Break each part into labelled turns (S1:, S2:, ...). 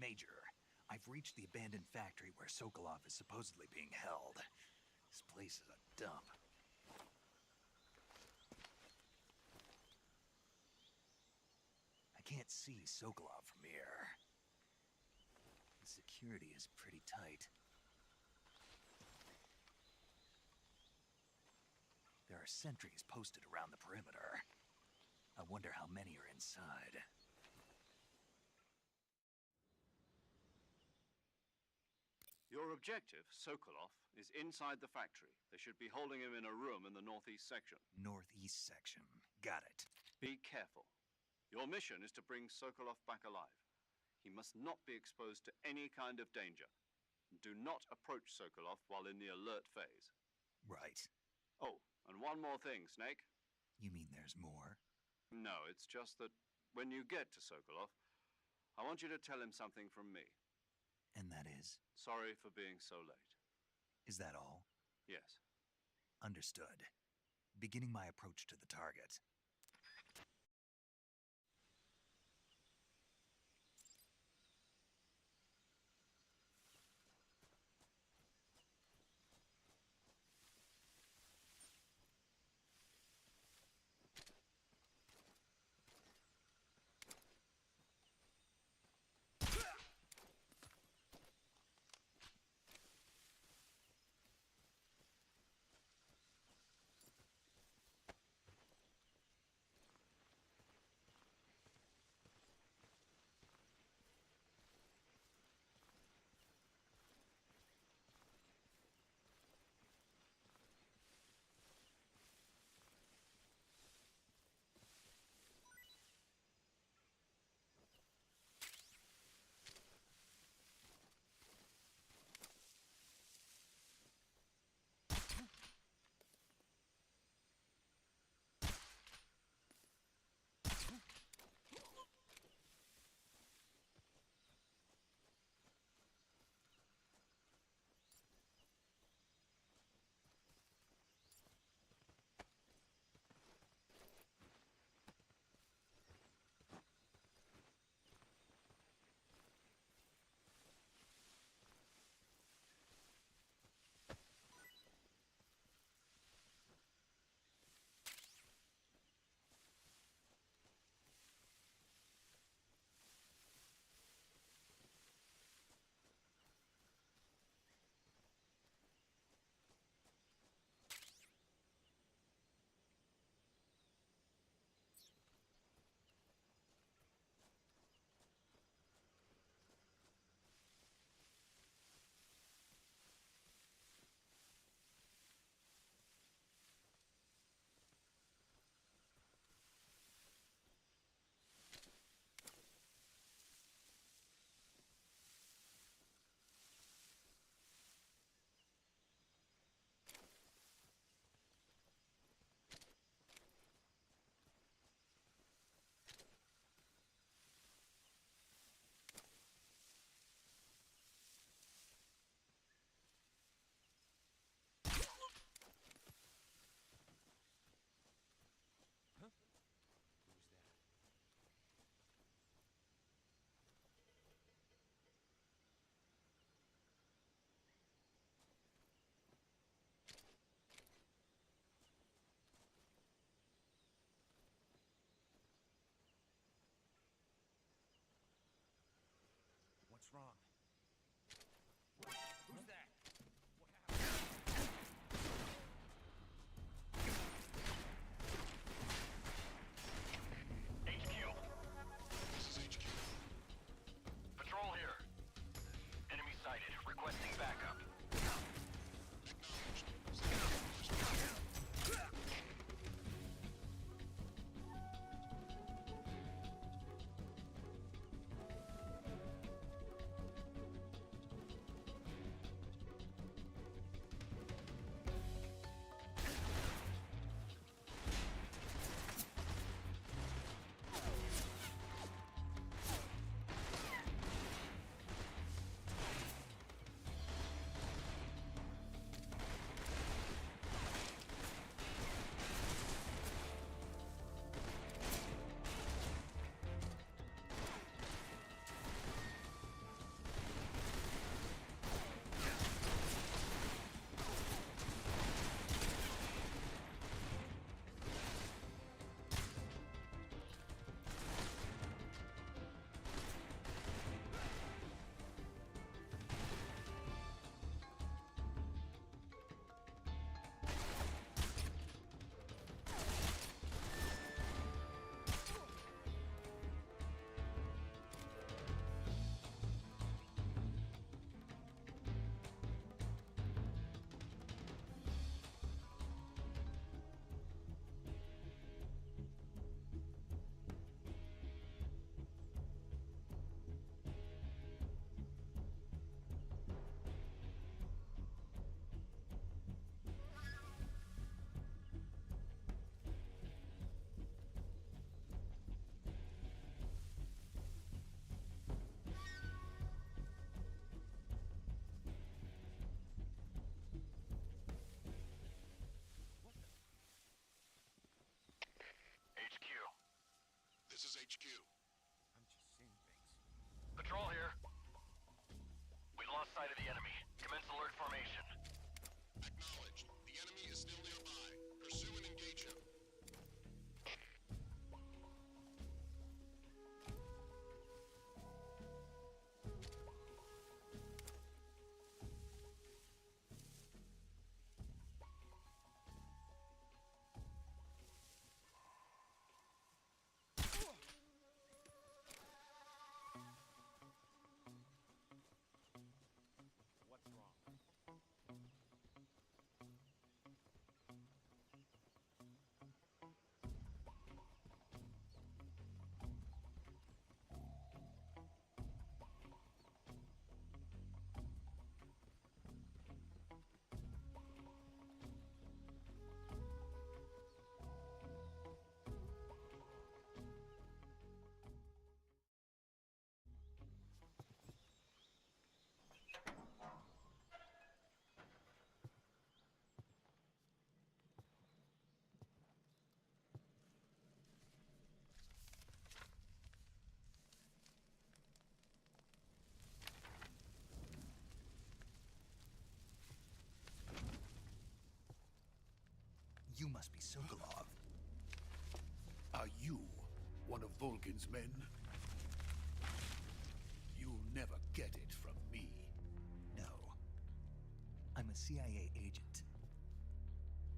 S1: Major, I've reached the abandoned factory where Sokolov is supposedly being held. This place is a dump. I can't see Sokolov from here. The security is pretty tight. There are sentries posted around the perimeter. I wonder how many are inside.
S2: Your objective, Sokolov, is inside the factory. They should be holding him in a room in the northeast section.
S1: Northeast section. Got it.
S2: Be careful. Your mission is to bring Sokolov back alive. He must not be exposed to any kind of danger. Do not approach Sokolov while in the alert phase.
S1: Right.
S2: Oh, and one more thing, Snake.
S1: You mean there's more?
S2: No, it's just that when you get to Sokolov, I want you to tell him something from me.
S1: And that is?
S2: Sorry for being so late.
S1: Is that all?
S2: Yes.
S1: Understood. Beginning my approach to the target. You must be Sokolov.
S3: Are you one of Volgin's men? You'll never get it from me.
S1: No. I'm a CIA agent.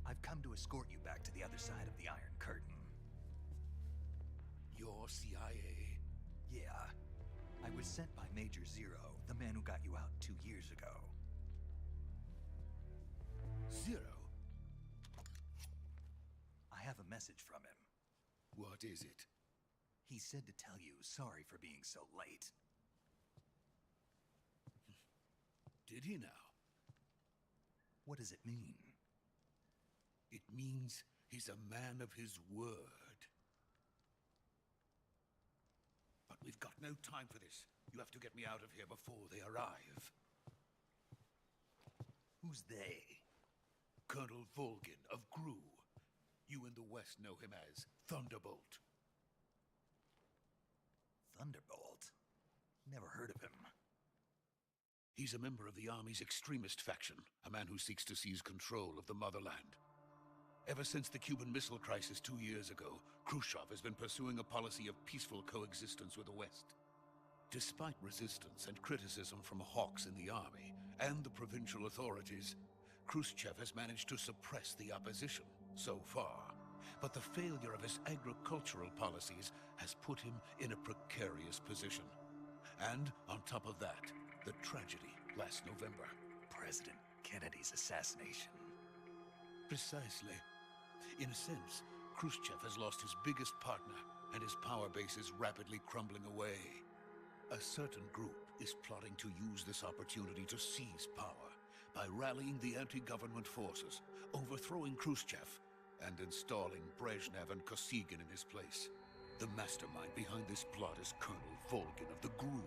S1: I've come to escort you back to the other side of the Iron Curtain.
S3: You're CIA?
S1: Yeah. I was sent by Major Zero, the man who got you out 2 years ago.
S3: Zero?
S1: I have a message from him.
S3: What is it?
S1: He said to tell you sorry for being so late.
S3: Did he now?
S1: What does it mean?
S3: It means he's a man of his word. But we've got no time for this. You have to get me out of here before they arrive.
S1: Who's they?
S3: Colonel Volgin of Gru. You in the West know him as Thunderbolt.
S1: Thunderbolt? Never heard of him.
S3: He's a member of the Army's extremist faction, a man who seeks to seize control of the motherland. Ever since the Cuban Missile Crisis 2 years ago, Khrushchev has been pursuing a policy of peaceful coexistence with the West. Despite resistance and criticism from hawks in the army and the provincial authorities, Khrushchev has managed to suppress the opposition so far. But the failure of his agricultural policies has put him in a precarious position. And on top of that, the tragedy last November.
S1: President Kennedy's assassination.
S3: Precisely. In a sense, Khrushchev has lost his biggest partner, and his power base is rapidly crumbling away. A certain group is plotting to use this opportunity to seize power by rallying the anti-government forces, overthrowing Khrushchev, and installing Brezhnev and Kosygin in his place. The mastermind behind this plot is Colonel Volgin of the GRU.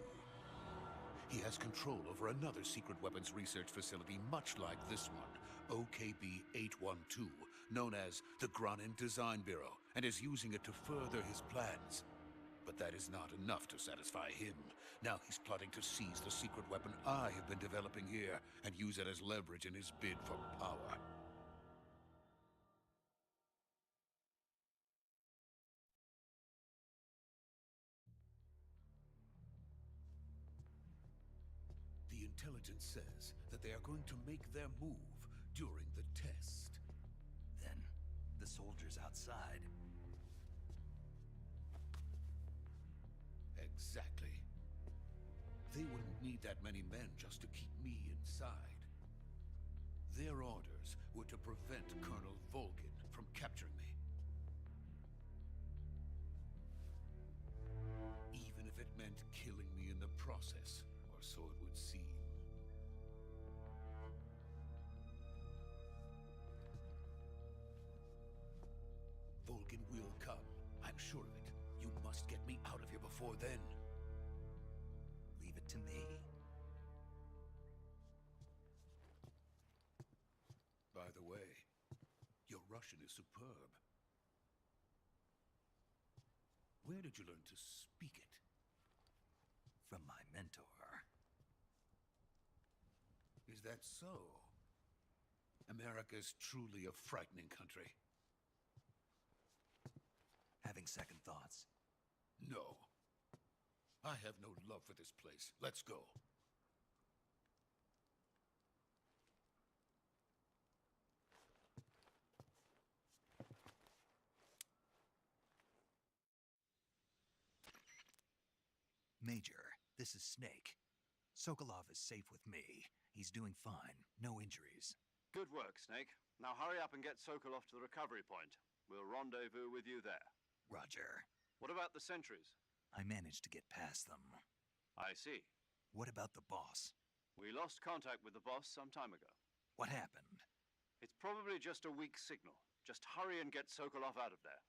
S3: He has control over another secret weapons research facility much like this one, OKB-812, known as the Granin Design Bureau, and is using it to further his plans. But that is not enough to satisfy him. Now he's plotting to seize the secret weapon I have been developing here and use it as leverage in his bid for power. The intelligence says that they are going to make their move during the test.
S1: Then, the soldiers outside.
S3: Exactly. They wouldn't need that many men just to keep me inside. Their orders were to prevent Colonel Volgin from capturing me. Even if it meant killing me in the process, or so it would seem. Volgin will come. I'm sure of it. You must get me out of here before then.
S1: Leave it to me.
S3: By the way, your Russian is superb. Where did you learn to speak it?
S1: From my mentor.
S3: Is that so? America is truly a frightening country.
S1: Having second thoughts.
S3: No. I have no love for this place. Let's go.
S1: Major, this is Snake. Sokolov is safe with me. He's doing fine. No injuries.
S2: Good work, Snake. Now hurry up and get Sokolov to the recovery point. We'll rendezvous with you there.
S1: Roger.
S2: What about the sentries?
S1: I managed to get past them.
S2: I see.
S1: What about the boss?
S2: We lost contact with the boss some time ago.
S1: What happened?
S2: It's probably just a weak signal. Just hurry and get Sokolov out of there.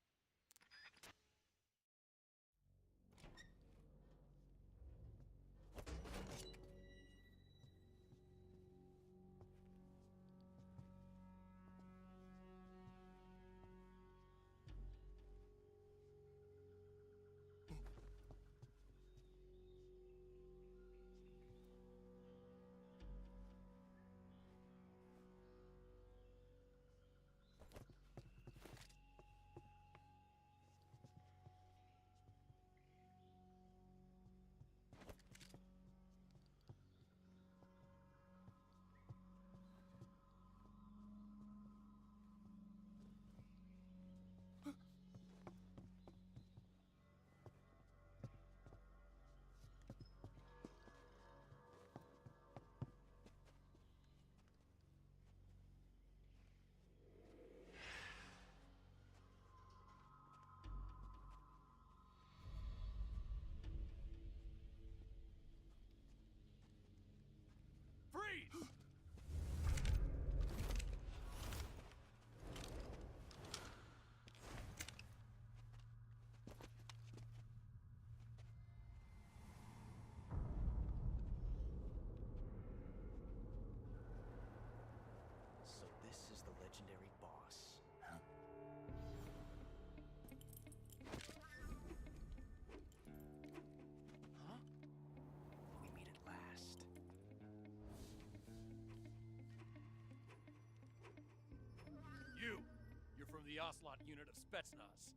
S4: the Ocelot unit of Spetsnaz.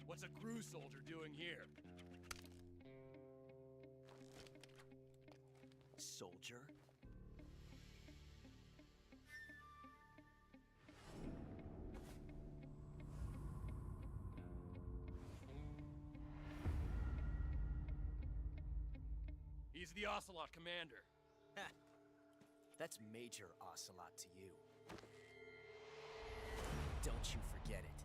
S4: What's a GRU soldier doing here?
S1: Soldier?
S4: He's the Ocelot commander.
S5: That's Major Ocelot to you. Don't you forget it.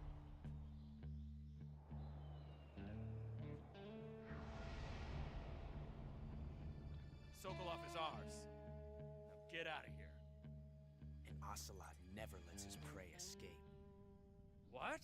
S4: Sokolov is ours. Now get out of here.
S5: And Ocelot never lets his prey escape.
S4: What?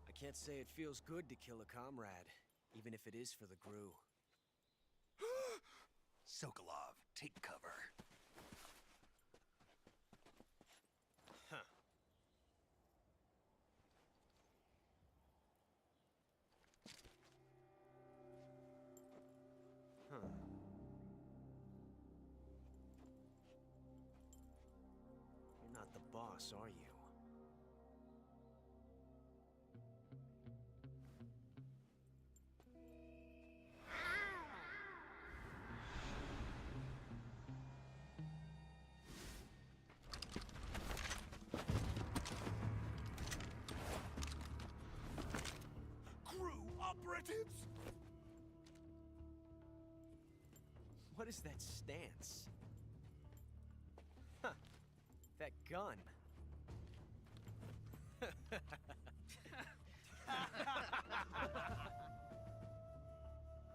S5: I can't say it feels good to kill a comrade, even if it is for the GRU.
S1: Sokolov, take cover.
S5: Huh. Huh. You're not the boss, are you?
S1: Operatives?
S5: What is that stance? Huh. That gun.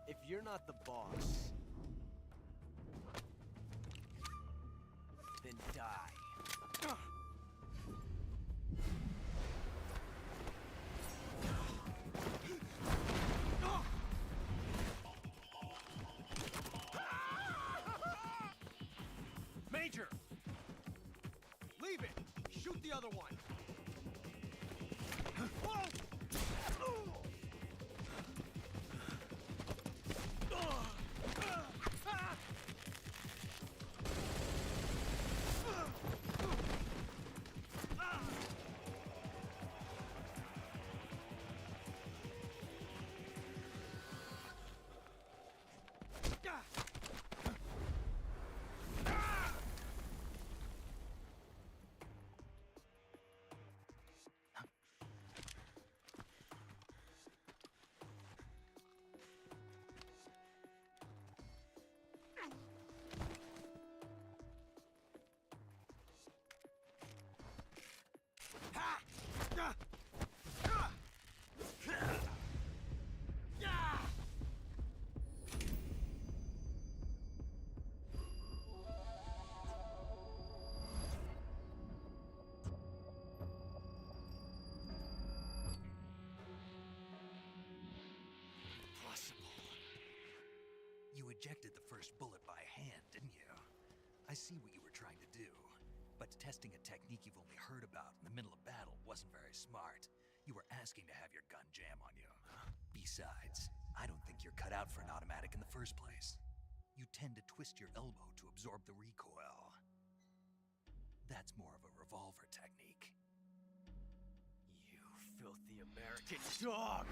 S5: If you're not the boss, then die.
S4: Major! Leave it! Shoot the other one!
S1: You ejected the first bullet by hand, didn't you? I see what you were trying to do. But testing a technique you've only heard about in the middle of battle wasn't very smart. You were asking to have your gun jam on you. Besides, I don't think you're cut out for an automatic in the first place. You tend to twist your elbow to absorb the recoil. That's more of a revolver technique.
S5: You filthy American dog!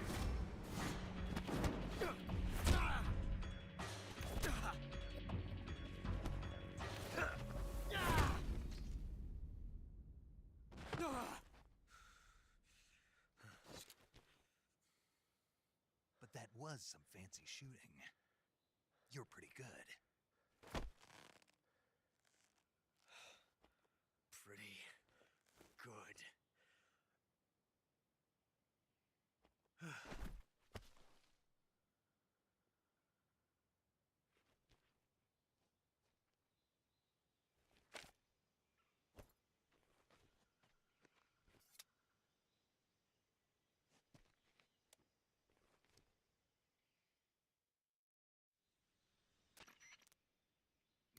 S1: was some fancy shooting. You're pretty good.
S5: Pretty good.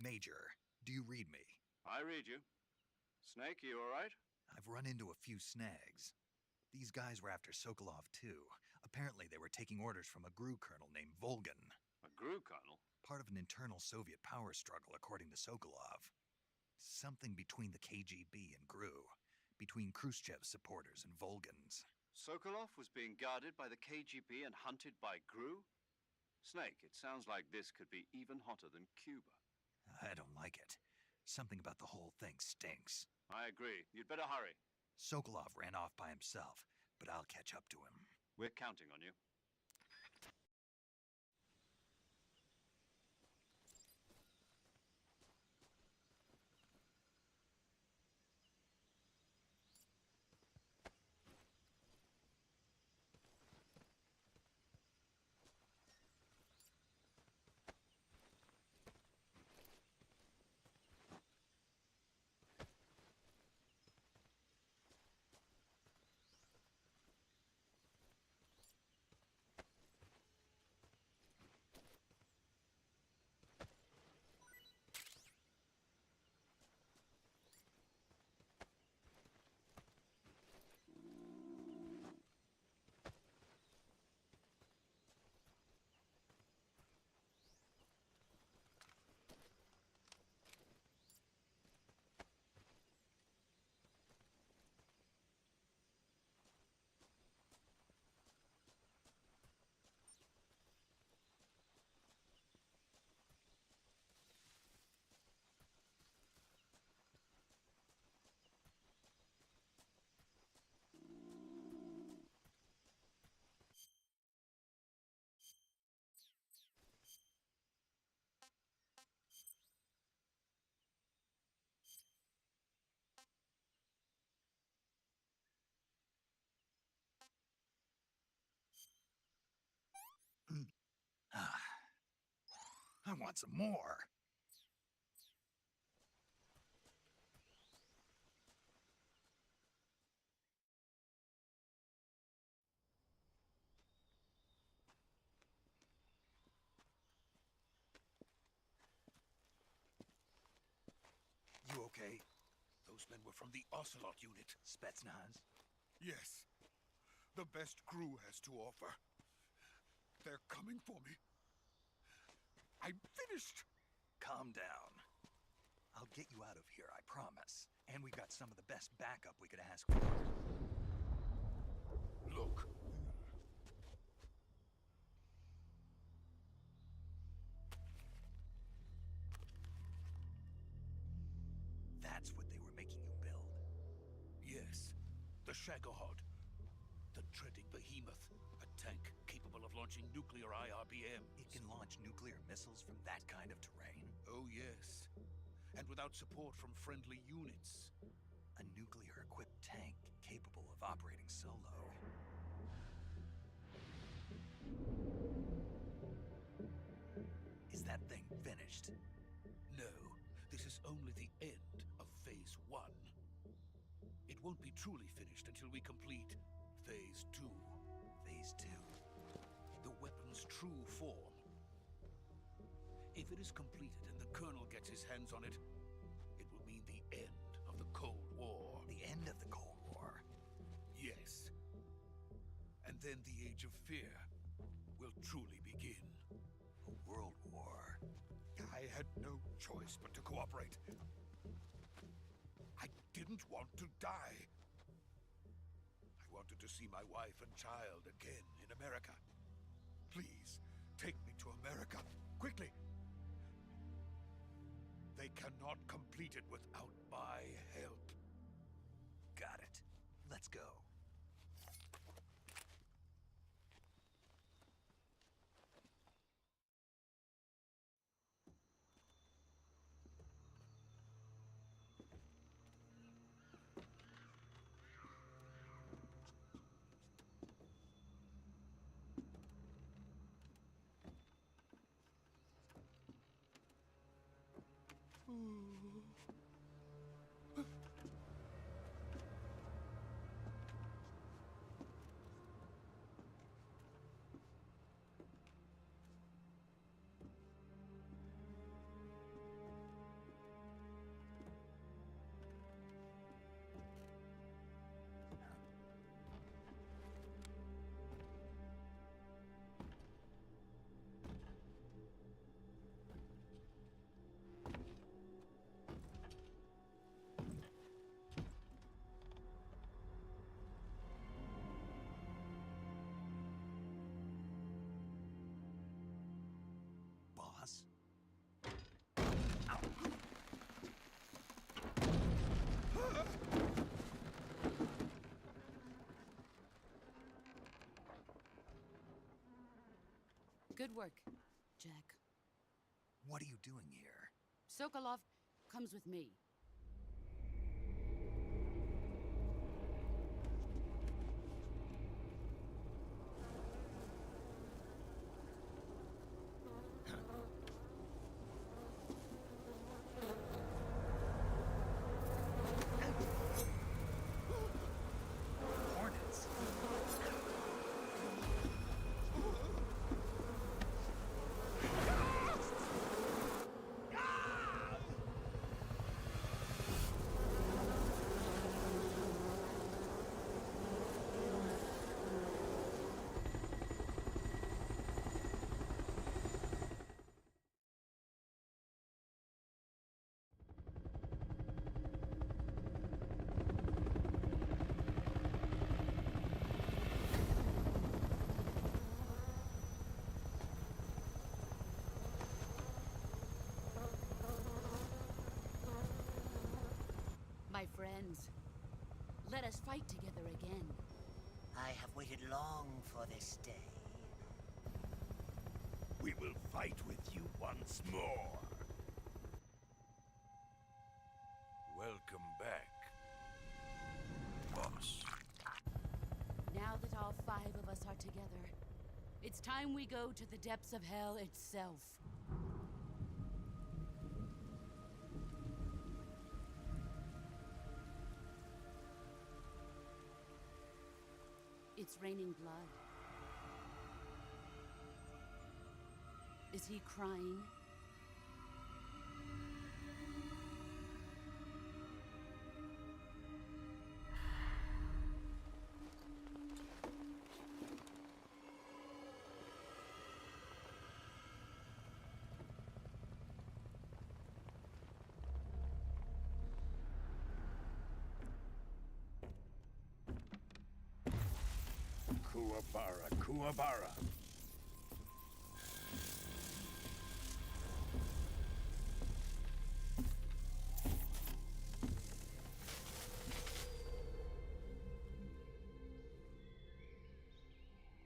S1: Major, do you read me?
S2: I read you. Snake, you all right?
S1: I've run into a few snags. These guys were after Sokolov too. Apparently they were taking orders from a GRU colonel named Volgan.
S2: A GRU colonel?
S1: Part of an internal Soviet power struggle, according to Sokolov. Something between the KGB and GRU. Between Khrushchev's supporters and Volgan's.
S2: Sokolov was being guarded by the KGB and hunted by GRU? Snake, it sounds like this could be even hotter than Cuba.
S1: I don't like it. Something about the whole thing stinks.
S2: I agree. You'd better hurry.
S1: Sokolov ran off by himself, but I'll catch up to him.
S2: We're counting on you.
S1: I want some more. You okay?
S3: Those men were from the Ocelot unit.
S1: Spetsnaz?
S3: Yes. The best GRU has to offer. They're coming for me. I'm finished.
S1: Calm down. I'll get you out of here, I promise. And we've got some of the best backup we could ask for.
S3: Look.
S1: That's what they were making you build.
S3: Yes. The Shagohod. The dreaded behemoth. A tank capable of launching nuclear IRBM.
S1: It can launch nuclear missiles from that kind of terrain?
S3: Oh, yes. And without support from friendly units.
S1: A nuclear-equipped tank capable of operating solo. Is that thing finished?
S3: No, this is only the end of Phase 1. It won't be truly finished until we complete Phase 2.
S1: Phase 2?
S3: The weapon's true form. If it is completed and the Colonel gets his hands on it, it will mean the end of the Cold War.
S1: The end of the Cold War?
S3: Yes. And then the Age of Fear will truly begin.
S1: A world war?
S3: I had no choice but to cooperate. I didn't want to die. I wanted to see my wife and child again in America. Please, take me to America, quickly. They cannot complete it without my help.
S1: Got it. Let's go. Boss?
S6: Good work, Jack.
S1: What are you doing here?
S6: Sokolov comes with me.
S1: Hornets?
S6: My friends, let us fight together again.
S7: I have waited long for this day.
S8: We will fight with you once more.
S3: Welcome back, boss.
S6: Now that all 5 of us are together, it's time we go to the depths of hell itself. It's raining blood. Is he crying?
S8: Kuwabara, Kuwabara.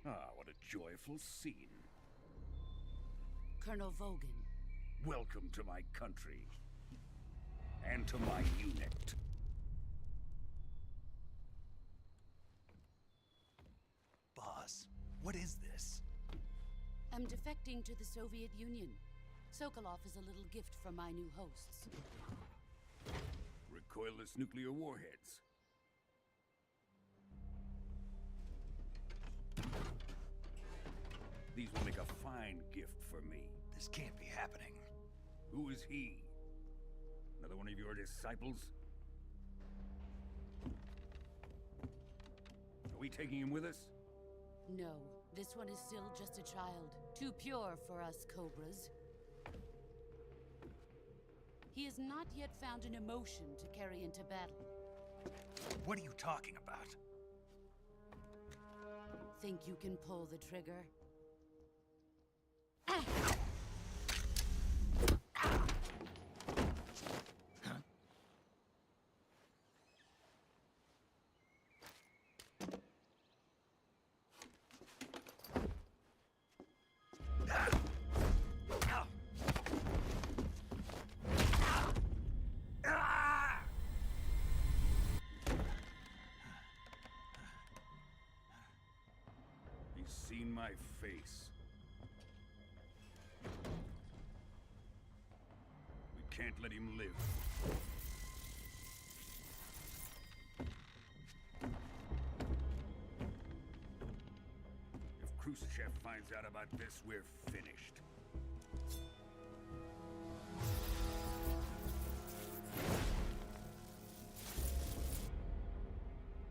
S8: Ah, what a joyful scene.
S6: Colonel Vogan.
S8: Welcome to my country. And to my unit.
S1: Boss, what is this?
S6: I'm defecting to the Soviet Union. Sokolov is a little gift from my new hosts.
S8: Recoilless nuclear warheads. These will make a fine gift for me.
S1: This can't be happening.
S8: Who is he? Another one of your disciples? Are we taking him with us?
S6: No, this one is still just a child. Too pure for us Cobras. He has not yet found an emotion to carry into battle.
S1: What are you talking about?
S6: Think you can pull the trigger?
S8: He's seen my face. We can't let him live. If Khrushchev finds out about this, we're finished.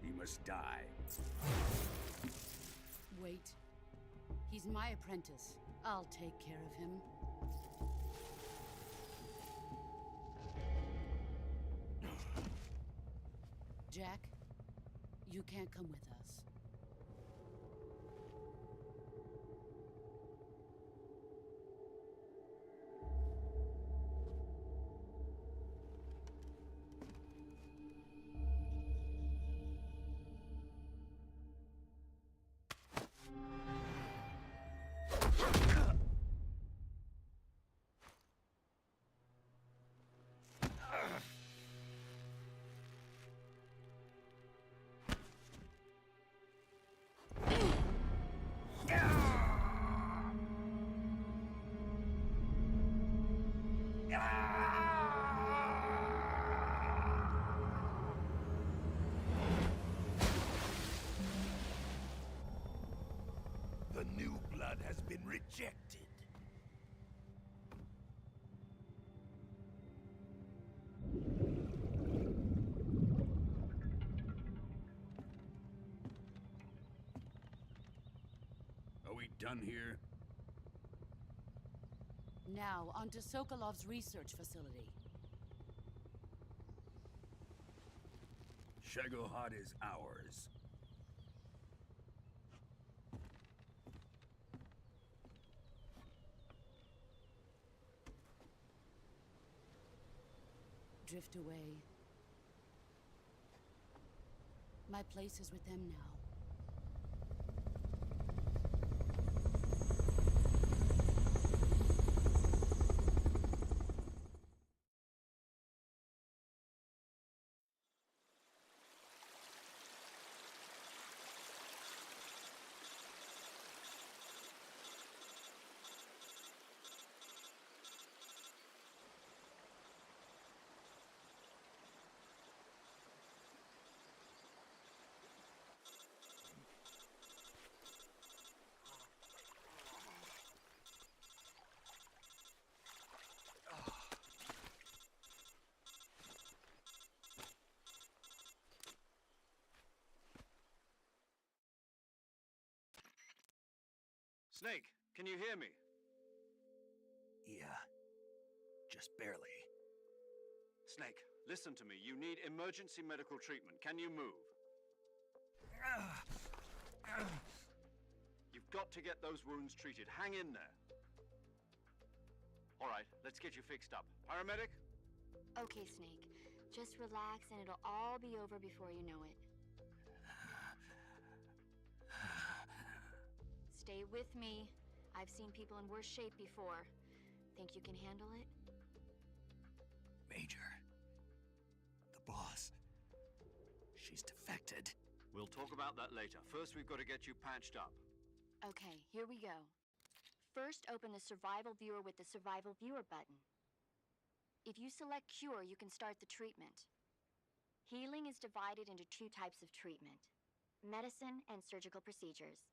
S8: He must die.
S6: Wait. He's my apprentice. I'll take care of him. Jack, you can't come with us.
S3: The new blood has been rejected.
S8: Are we done here?
S6: Now, onto Sokolov's research facility.
S8: Shagohod is ours.
S6: Drift away. My place is with them now.
S2: Snake, can you hear me?
S1: Yeah. Just barely.
S2: Snake, listen to me. You need emergency medical treatment. Can you move? You've got to get those wounds treated. Hang in there. All right, let's get you fixed up. Paramedic?
S9: Okay, Snake. Just relax and it'll all be over before you know it. Stay with me. I've seen people in worse shape before. Think you can handle it?
S1: Major. The boss. She's defected.
S2: We'll talk about that later. First, we've got to get you patched up.
S9: Okay, here we go. First, open the Survival Viewer with the Survival Viewer button. If you select Cure, you can start the treatment. Healing is divided into two types of treatment: medicine and surgical procedures.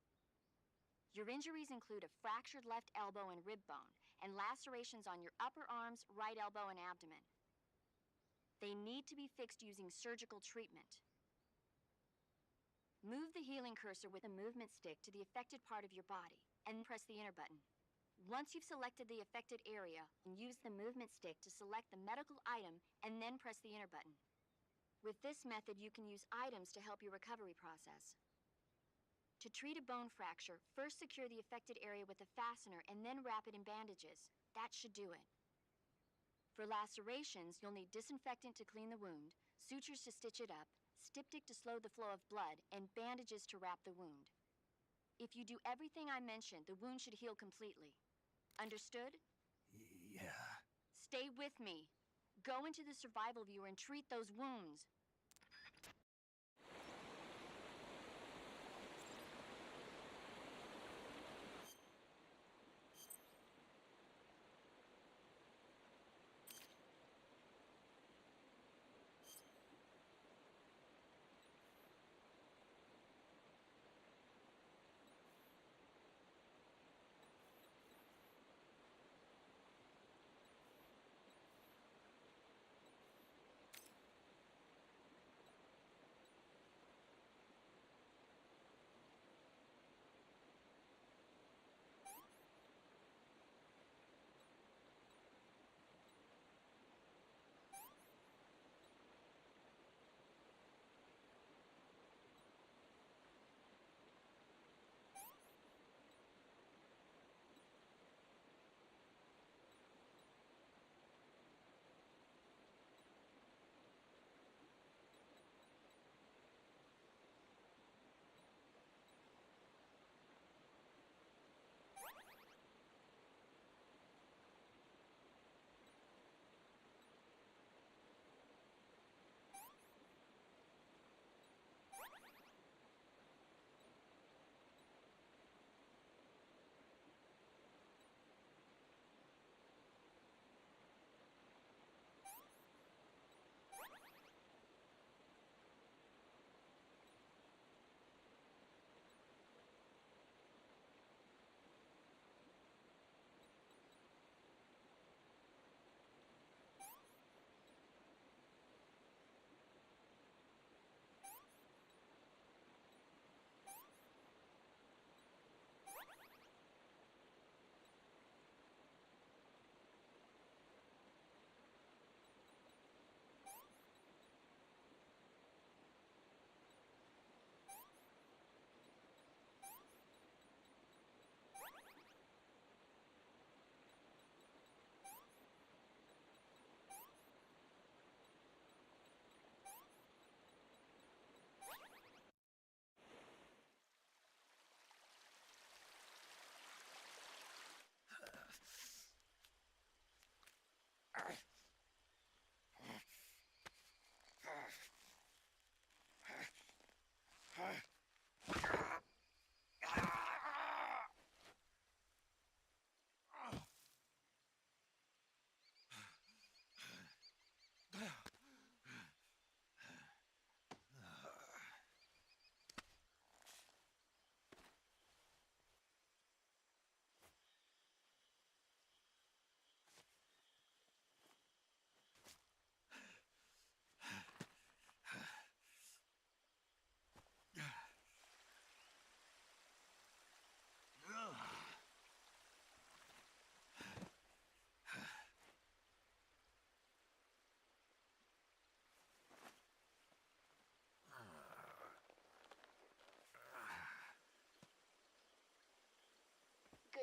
S9: Your injuries include a fractured left elbow and rib bone, and lacerations on your upper arms, right elbow, and abdomen. They need to be fixed using surgical treatment. Move the healing cursor with a movement stick to the affected part of your body, and press the enter button. Once you've selected the affected area, use the movement stick to select the medical item, and then press the enter button. With this method, you can use items to help your recovery process. To treat a bone fracture, first secure the affected area with a fastener and then wrap it in bandages. That should do it. For lacerations, you'll need disinfectant to clean the wound, sutures to stitch it up, styptic to slow the flow of blood, and bandages to wrap the wound. If you do everything I mentioned, the wound should heal completely. Understood?
S1: Yeah.
S9: Stay with me. Go into the survival viewer and treat those wounds.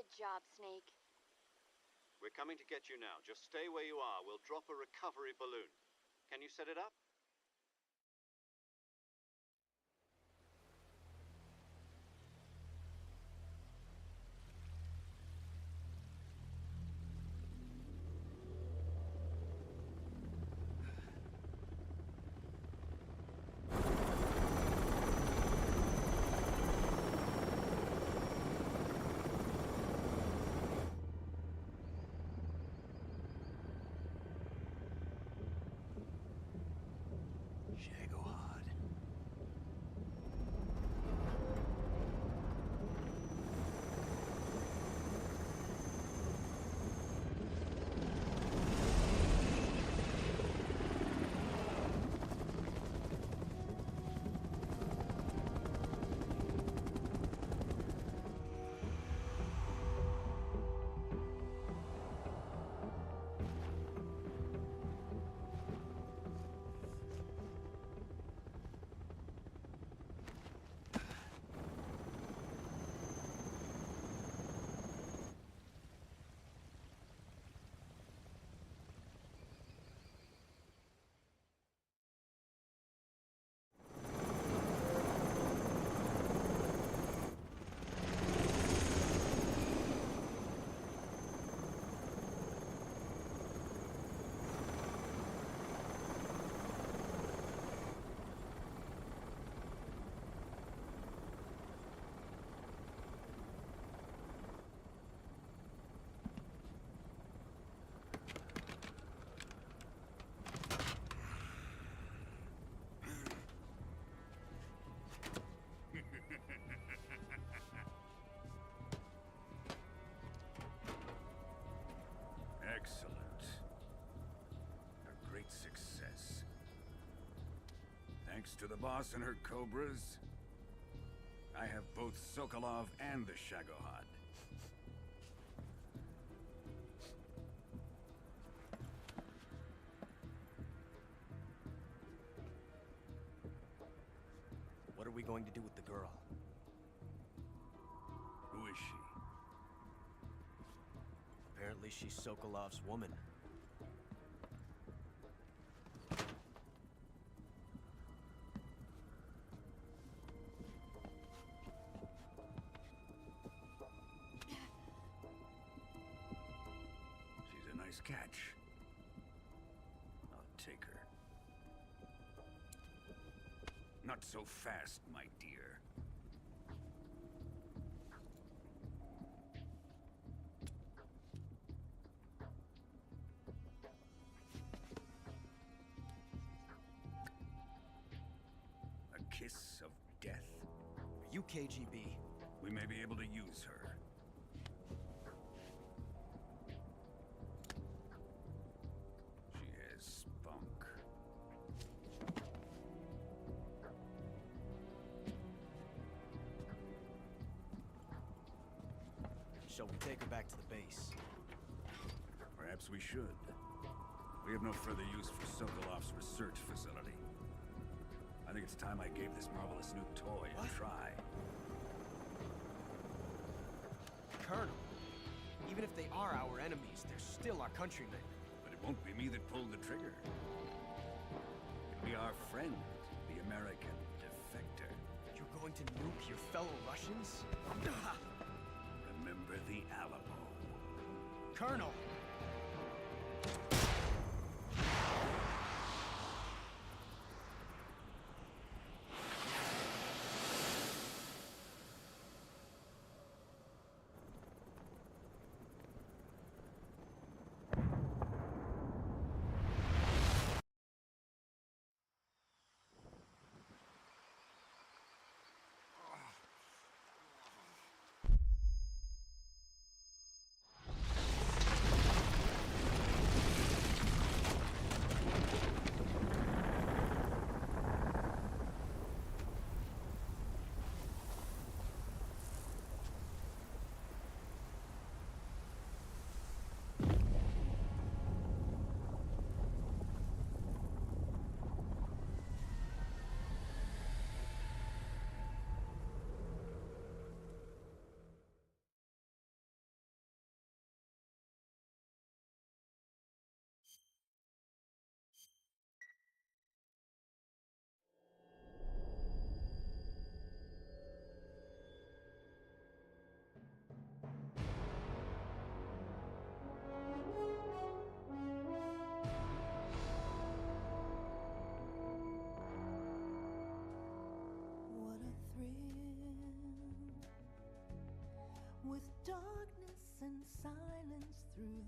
S9: job, Snake.
S2: We're coming to get you now. Just stay where you are. We'll drop a recovery balloon. Can you set it up?
S8: Excellent. A great success. Thanks to the boss and her cobras, I have both Sokolov and the Shagohod.
S5: What are we going to do with the girl?
S8: Who is she?
S5: Apparently she's Sokolov's woman.
S8: She's a nice catch. I'll take her. Not so fast, my dear. A kiss of death?
S5: Are you KGB?
S8: We may be able to use her. She has spunk.
S5: Shall we take her back to the base?
S8: Perhaps we should. We have no further use for Sokolov's research facility. I think it's time I gave this marvelous new toy a try.
S5: Colonel, even if they are our enemies, they're still our countrymen.
S8: But it won't be me that pulled the trigger. It'll be our friend, the American defector.
S5: You're going to nuke your fellow Russians?
S8: Remember the Alamo.
S5: Colonel!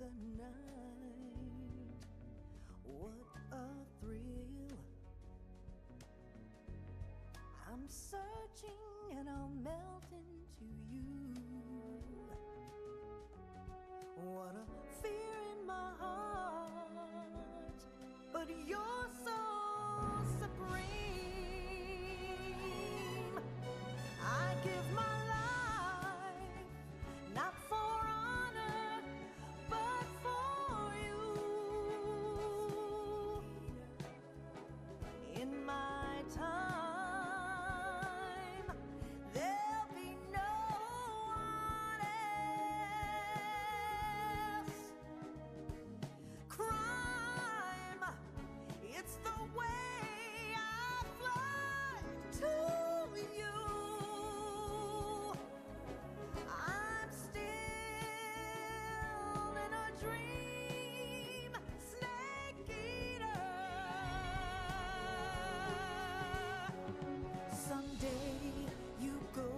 S10: the night. What a thrill. I'm searching and I'll melt into you. What a fear in my heart, but you're so supreme. I give my life, not for honor, but for you. In my time, there'll be no one else. Crime, it's the way I fly to you. I'm still in a dream, snake eater. Someday you go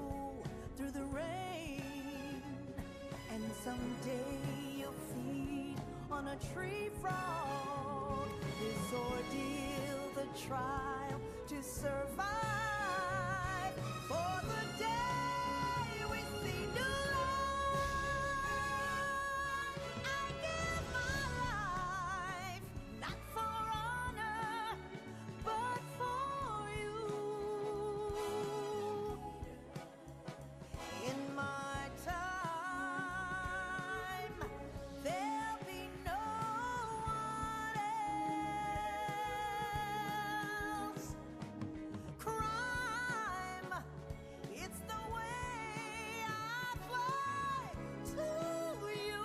S10: through the rain, and someday you'll feed on a tree frog. This ordeal, the trial to survive for the day we see new light. I give my life, not for honor, but for you. In my time, there'll be no one else. Crime, it's the way I fly to you.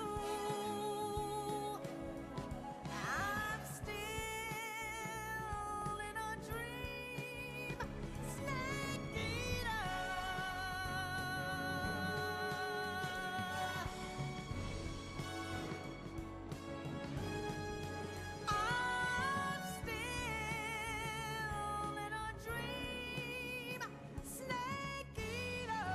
S10: I'm still in a dream, snake eater. I'm still in a dream, snake eater.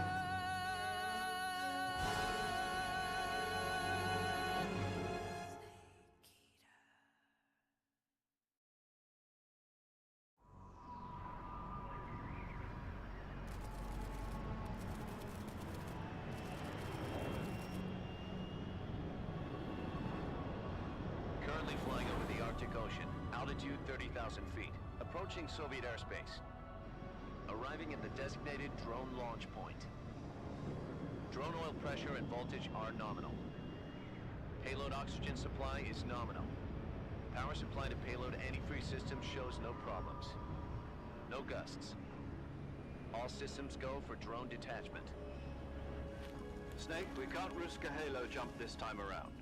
S11: Currently flying over the Arctic Ocean, altitude 30,000 feet, approaching Soviet airspace. Arriving at the designated drone launch point. Drone oil pressure and voltage are nominal. Payload oxygen supply is nominal. Power supply to payload antifreeze system shows no problems. No gusts. All systems go for drone detachment.
S2: Snake, we can't risk a halo jump this time around.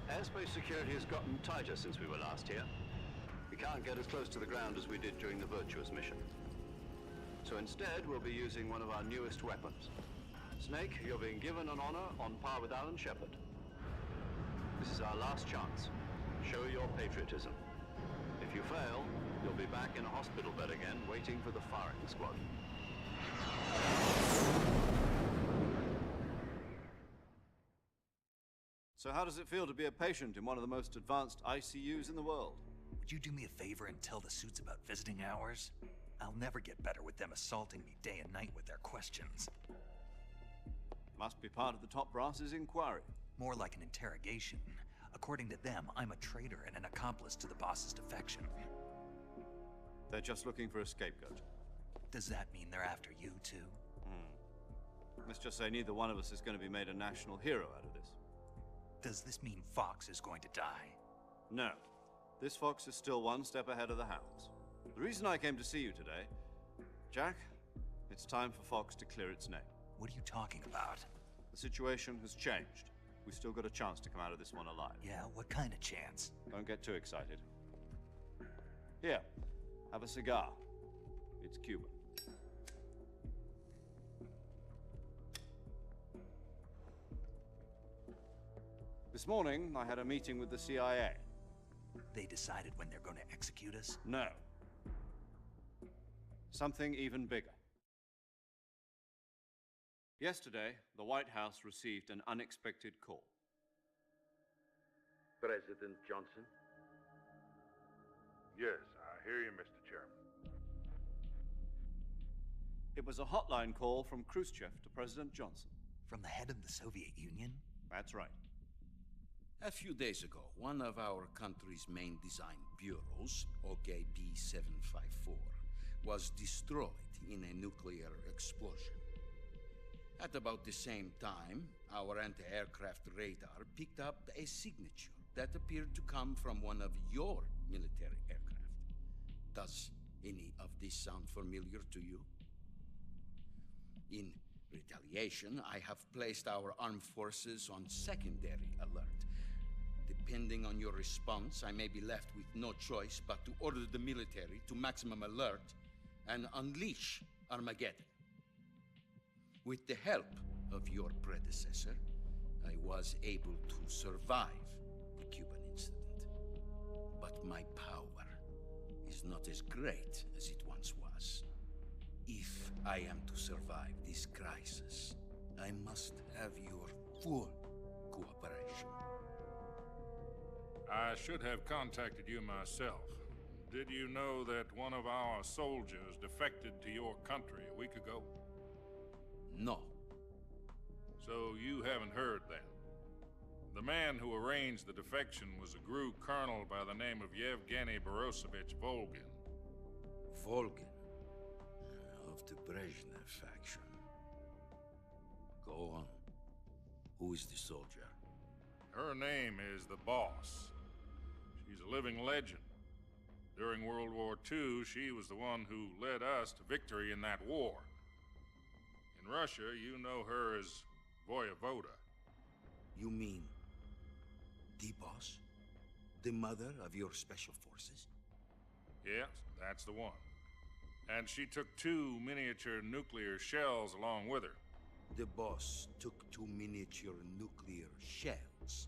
S2: Airspace security has gotten tighter since we were last here. We can't get as close to the ground as we did during the Virtuous mission. So instead, we'll be using one of our newest weapons. Snake, you're being given an honor on par with Alan Shepard. This is our last chance. Show your patriotism. If you fail, you'll be back in a hospital bed again, waiting for the firing squad. So how does it feel to be a patient in one of the most advanced ICUs in the world?
S1: Would you do me a favor and tell the suits about visiting hours? I'll never get better with them assaulting me day and night with their questions.
S2: Must be part of the top brass's inquiry.
S1: More like an interrogation. According to them, I'm a traitor and an accomplice to the boss's defection.
S2: They're just looking for a scapegoat.
S1: Does that mean they're after you, too?
S2: Let's just say neither one of us is going to be made a national hero out of this.
S1: Does this mean Fox is going to die?
S2: No. This fox is still one step ahead of the hounds. The reason I came to see you today, Jack, it's time for Fox to clear its name.
S1: What are you talking about?
S2: The situation has changed. We've still got a chance to come out of this one alive.
S1: Yeah, what kind of chance?
S2: Don't get too excited. Here, have a cigar. It's Cuban. This morning, I had a meeting with the CIA.
S1: They decided when they're going to execute us?
S2: No. Something even bigger. Yesterday, the White House received an unexpected call.
S12: President Johnson?
S13: Yes, I hear you, Mr. Chairman.
S2: It was a hotline call from Khrushchev to President Johnson.
S1: From the head of the Soviet Union?
S2: That's right.
S3: A few days ago, one of our country's main design bureaus, OKB 754, was destroyed in a nuclear explosion. At about the same time, our anti-aircraft radar picked up a signature that appeared to come from one of your military aircraft. Does any of this sound familiar to you? In retaliation, I have placed our armed forces on secondary alert. Depending on your response, I may be left with no choice but to order the military to maximum alert and unleash Armageddon. With the help of your predecessor, I was able to survive the Cuban incident. But my power is not as great as it once was. If I am to survive this crisis, I must have your full cooperation.
S13: I should have contacted you myself. Did you know that one of our soldiers defected to your country a week ago?
S3: No.
S13: So you haven't heard then. The man who arranged the defection was a GRU colonel by the name of Yevgeny Borosovich Volgin.
S3: Volgin? Of the Brezhnev faction. Go on. Who is the soldier?
S13: Her name is the Boss. She's a living legend. During World War II, she was the one who led us to victory in that war. In Russia, you know her as Voyevoda.
S3: You mean the Boss? The mother of your special forces?
S13: Yes, that's the one. And she took 2 miniature nuclear shells along with her.
S3: The Boss took 2 miniature nuclear shells?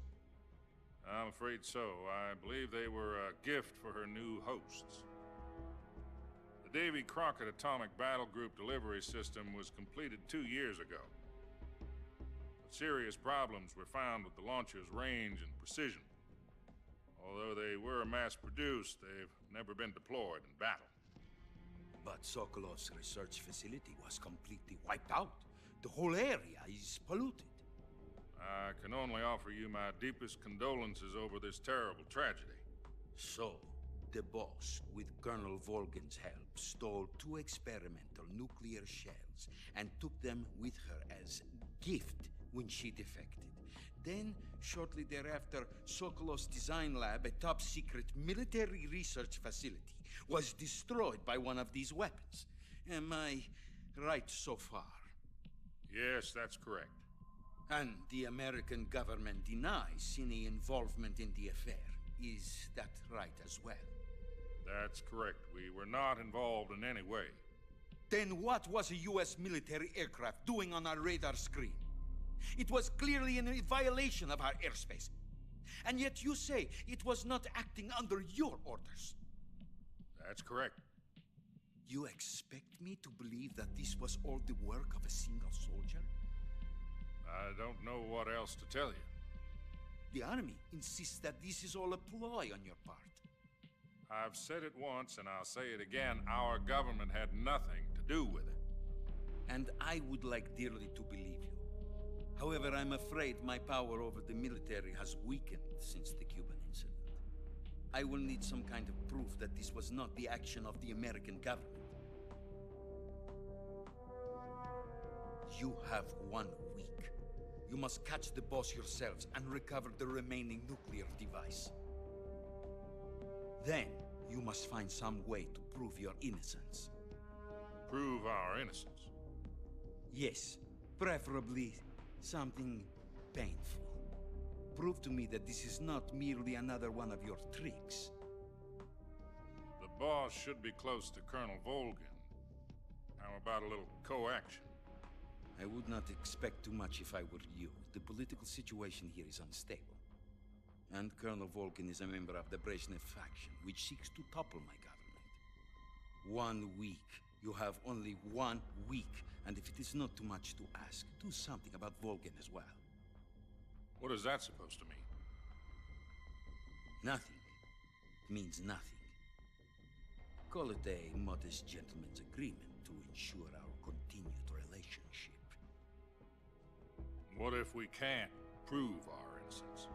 S13: I'm afraid so. I believe they were a gift for her new hosts. The Davy Crockett Atomic Battle Group delivery system was completed 2 years ago. But serious problems were found with the launcher's range and precision. Although they were mass-produced, they've never been deployed in battle.
S3: But Sokolov's research facility was completely wiped out. The whole area is polluted.
S13: I can only offer you my deepest condolences over this terrible tragedy.
S3: So, the Boss, with Colonel Volgin's help, stole 2 experimental nuclear shells and took them with her as gift when she defected. Then, shortly thereafter, Sokolov's design lab, a top-secret military research facility, was destroyed by one of these weapons. Am I right so far?
S13: Yes, that's correct.
S3: And the American government denies any involvement in the affair. Is that right as well?
S13: That's correct. We were not involved in any way.
S3: Then what was a U.S. military aircraft doing on our radar screen? It was clearly in a violation of our airspace. And yet you say it was not acting under your orders.
S13: That's correct.
S3: You expect me to believe that this was all the work of a single soldier?
S13: I don't know what else to tell you.
S3: The army insists that this is all a ploy on your part.
S13: I've said it once, and I'll say it again. Our government had nothing to do with it.
S3: And I would like dearly to believe you. However, I'm afraid my power over the military has weakened since the Cuban incident. I will need some kind of proof that this was not the action of the American government. You have 1 week. You must catch the Boss yourselves and recover the remaining nuclear device. Then, you must find some way to prove your innocence.
S13: Prove our innocence?
S3: Yes, preferably something painful. Prove to me that this is not merely another one of your tricks.
S13: The Boss should be close to Colonel Volgin. How about a little co-action?
S3: I would not expect too much if I were you. The political situation here is unstable. And Colonel Volgin is a member of the Brezhnev faction, which seeks to topple my government. 1 week. You have only 1 week. And if it is not too much to ask, do something about Volgin as well.
S13: What is that supposed to mean?
S3: Nothing means nothing. Call it a modest gentleman's agreement to ensure our continued relationship.
S13: What if we can't prove our innocence?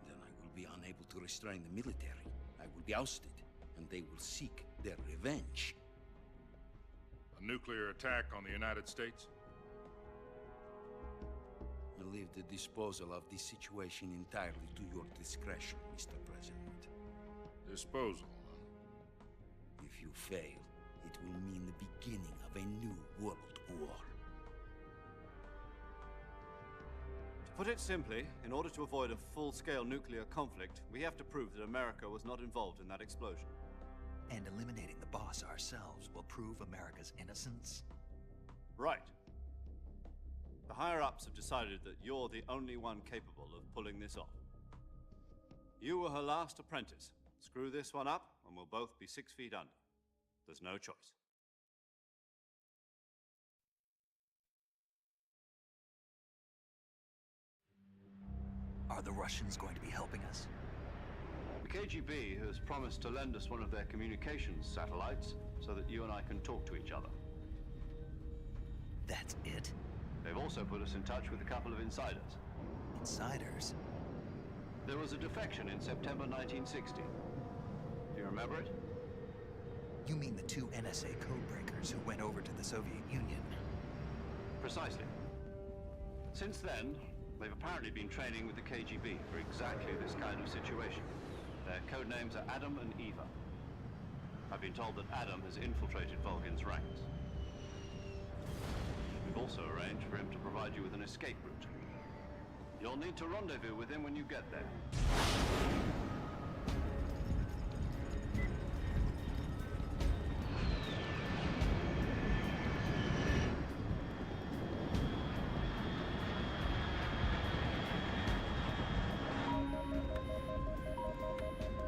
S3: Then I will be unable to restrain the military. I will be ousted, and they will seek their revenge.
S13: A nuclear attack on the United States?
S3: I leave the disposal of this situation entirely to your discretion, Mr. President.
S13: Disposal, huh?
S3: If you fail, it will mean the beginning of a new world war.
S2: To put it simply, in order to avoid a full-scale nuclear conflict, we have to prove that America was not involved in that explosion.
S1: And eliminating the boss ourselves will prove America's innocence?
S2: Right. The higher-ups have decided that you're the only one capable of pulling this off. You were her last apprentice. Screw this one up, and we'll both be 6 feet under. There's no choice.
S1: Are the Russians going to be helping us?
S2: The KGB has promised to lend us one of their communications satellites so that you and I can talk to each other.
S1: That's it?
S2: They've also put us in touch with a couple of insiders.
S1: Insiders?
S2: There was a defection in September 1960. Do you remember it?
S1: You mean the 2 NSA codebreakers who went over to the Soviet Union?
S2: Precisely. Since then, they've apparently been training with the KGB for exactly this kind of situation. Their code names are Adam and Eva. I've been told that Adam has infiltrated Volgin's ranks. We've also arranged for him to provide you with an escape route. You'll need to rendezvous with him when you get there.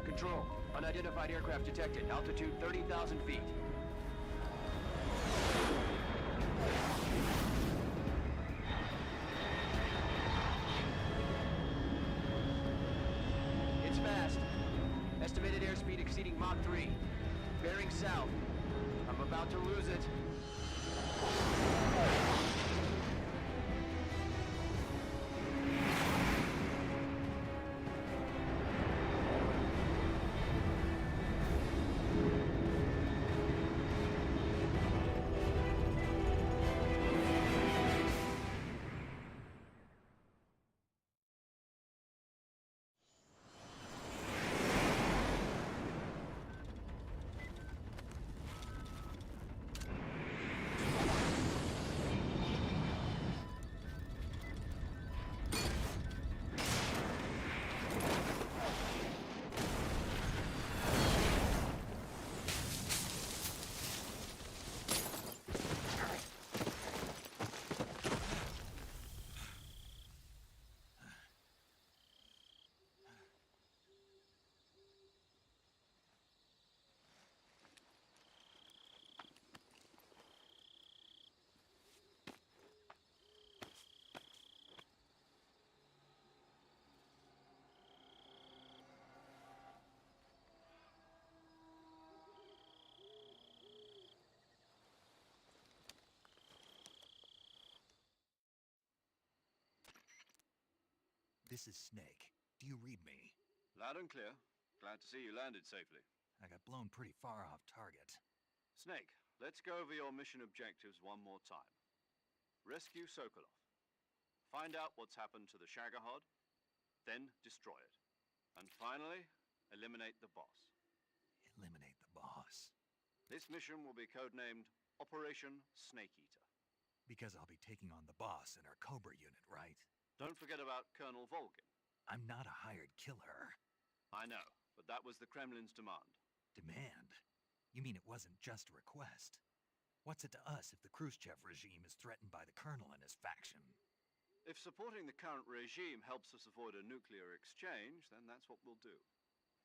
S11: Control. Unidentified aircraft detected. Altitude 30,000 feet. It's fast. Estimated airspeed exceeding Mach 3. Bearing south. I'm about to lose it.
S1: This is Snake. Do you read me?
S2: Loud and clear. Glad to see you landed safely.
S1: I got blown pretty far off target.
S2: Snake, let's go over your mission objectives one more time. Rescue Sokolov. Find out what's happened to the Shagohod, then destroy it. And finally, eliminate the boss.
S1: Eliminate the boss.
S2: This mission will be codenamed Operation Snake Eater.
S1: Because I'll be taking on the boss in our Cobra unit, right?
S2: Don't forget about Colonel Volgin.
S1: I'm not a hired killer.
S2: I know, but that was the Kremlin's demand.
S1: Demand? You mean it wasn't just a request? What's it to us if the Khrushchev regime is threatened by the Colonel and his faction?
S2: If supporting the current regime helps us avoid a nuclear exchange, then that's what we'll do.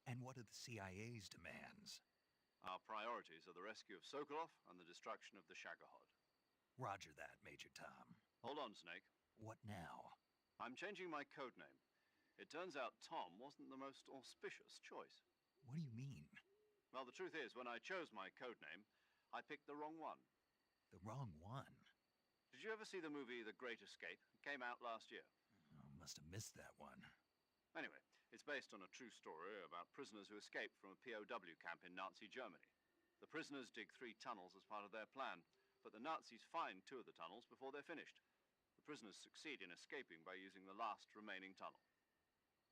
S1: And what are the CIA's demands?
S2: Our priorities are the rescue of Sokolov and the destruction of the Shagohod.
S1: Roger that, Major Tom.
S2: Hold on, Snake.
S1: What now?
S2: I'm changing my code name. It turns out Tom wasn't the most auspicious choice.
S1: What do you mean?
S2: Well, the truth is, when I chose my codename, I picked the wrong one.
S1: The wrong one?
S2: Did you ever see the movie The Great Escape? It came out last year.
S1: Oh, must have missed that one.
S2: Anyway, it's based on a true story about prisoners who escaped from a POW camp in Nazi Germany. The prisoners dig 3 tunnels as part of their plan, but the Nazis find 2 of the tunnels before they're finished. The prisoners succeed in escaping by using the last remaining tunnel.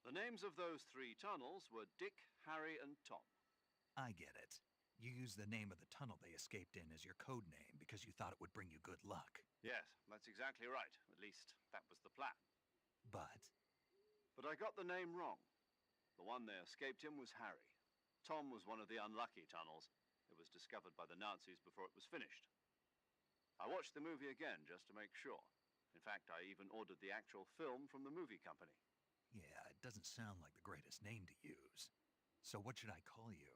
S2: The names of those 3 tunnels were Dick, Harry, and Tom.
S1: I get it. You used the name of the tunnel they escaped in as your code name because you thought it would bring you good luck.
S2: Yes, that's exactly right. At least, that was the plan.
S1: But
S2: I got the name wrong. The one they escaped in was Harry. Tom was one of the unlucky tunnels. It was discovered by the Nazis before it was finished. I watched the movie again just to make sure. In fact, I even ordered the actual film from the movie company.
S1: yeah, it doesn't sound like the greatest name to use. So what should I call you?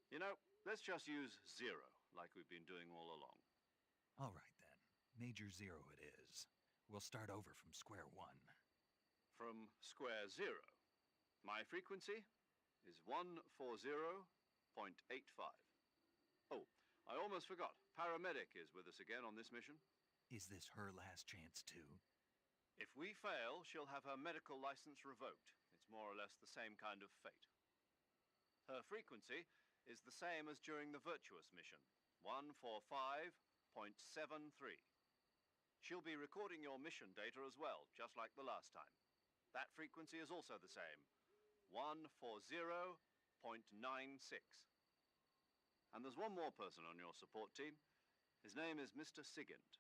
S2: You know, let's just use Zero, like we've been doing all along.
S1: All right then. Major Zero it is. We'll start over from square one.
S2: From square zero. My frequency is 140.85. Oh, I almost forgot. Paramedic is with us again on this mission.
S1: Is this her last chance too?
S2: If we fail, she'll have her medical license revoked. It's more or less the same kind of fate. Her frequency is the same as during the Virtuous mission, 145.73. She'll be recording your mission data as well, just like the last time. That frequency is also the same, 140.96. And there's one more person on your support team. His name is Mr. Sigint.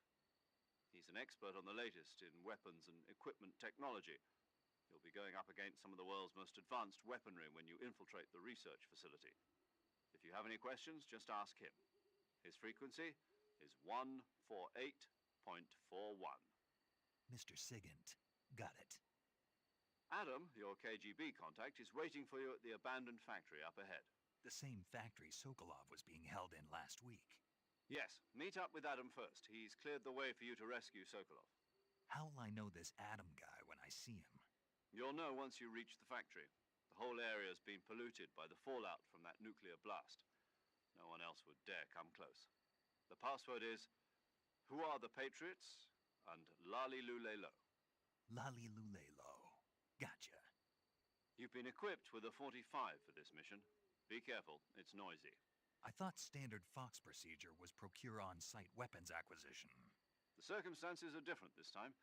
S2: He's an expert on the latest in weapons and equipment technology. You'll be going up against some of the world's most advanced weaponry when you infiltrate the research facility. If you have any questions, just ask him. His frequency is 148.41.
S1: Mr. Sigint. Got it.
S2: Adam, your KGB contact, is waiting for you at the abandoned factory up ahead.
S1: The same factory Sokolov was being held in last week.
S2: Yes, meet up with Adam first. He's cleared the way for you to rescue Sokolov.
S1: How will I know this Adam guy when I see him?
S2: You'll know once you reach the factory. The whole area's been polluted by the fallout from that nuclear blast. No one else would dare come close. The password is, "Who are the Patriots?" and Lali Lule Lo.
S1: Lali Lule Lo. Gotcha.
S2: You've been equipped with a 45 for this mission. Be careful, it's noisy.
S1: I thought standard Fox procedure was procure on-site weapons acquisition.
S2: The circumstances are different this time.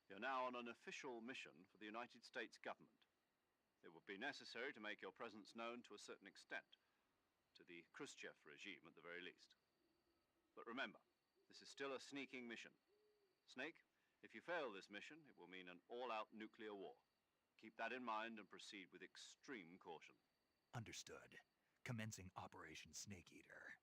S2: You're now on an official mission for the United States government. It would be necessary to make your presence known to a certain extent, to the Khrushchev regime at the very least. But remember, this is still a sneaking mission. Snake, if you fail this mission, it will mean an all-out nuclear war. Keep that in mind and proceed with extreme caution.
S1: Understood. Commencing Operation Snake Eater.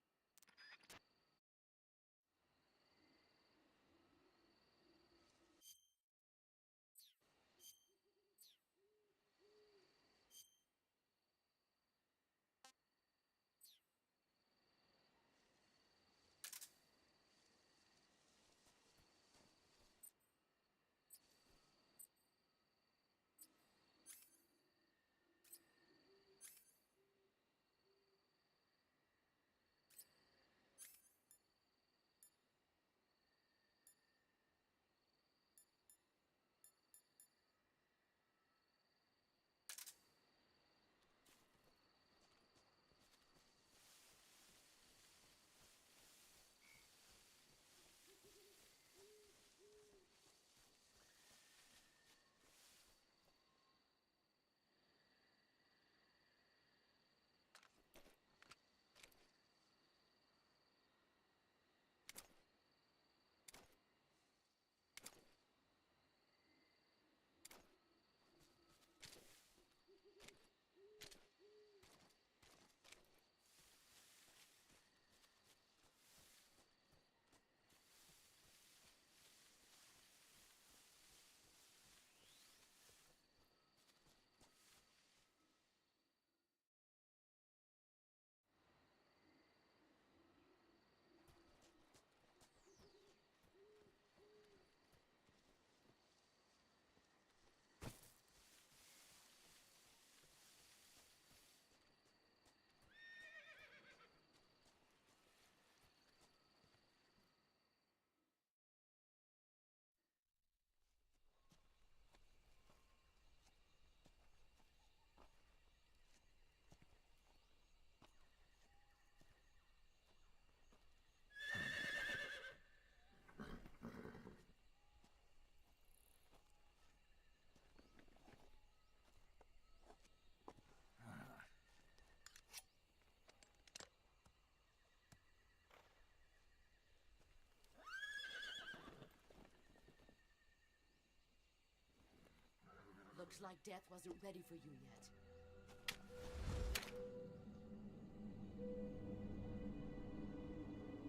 S6: Looked like death wasn't ready for you yet.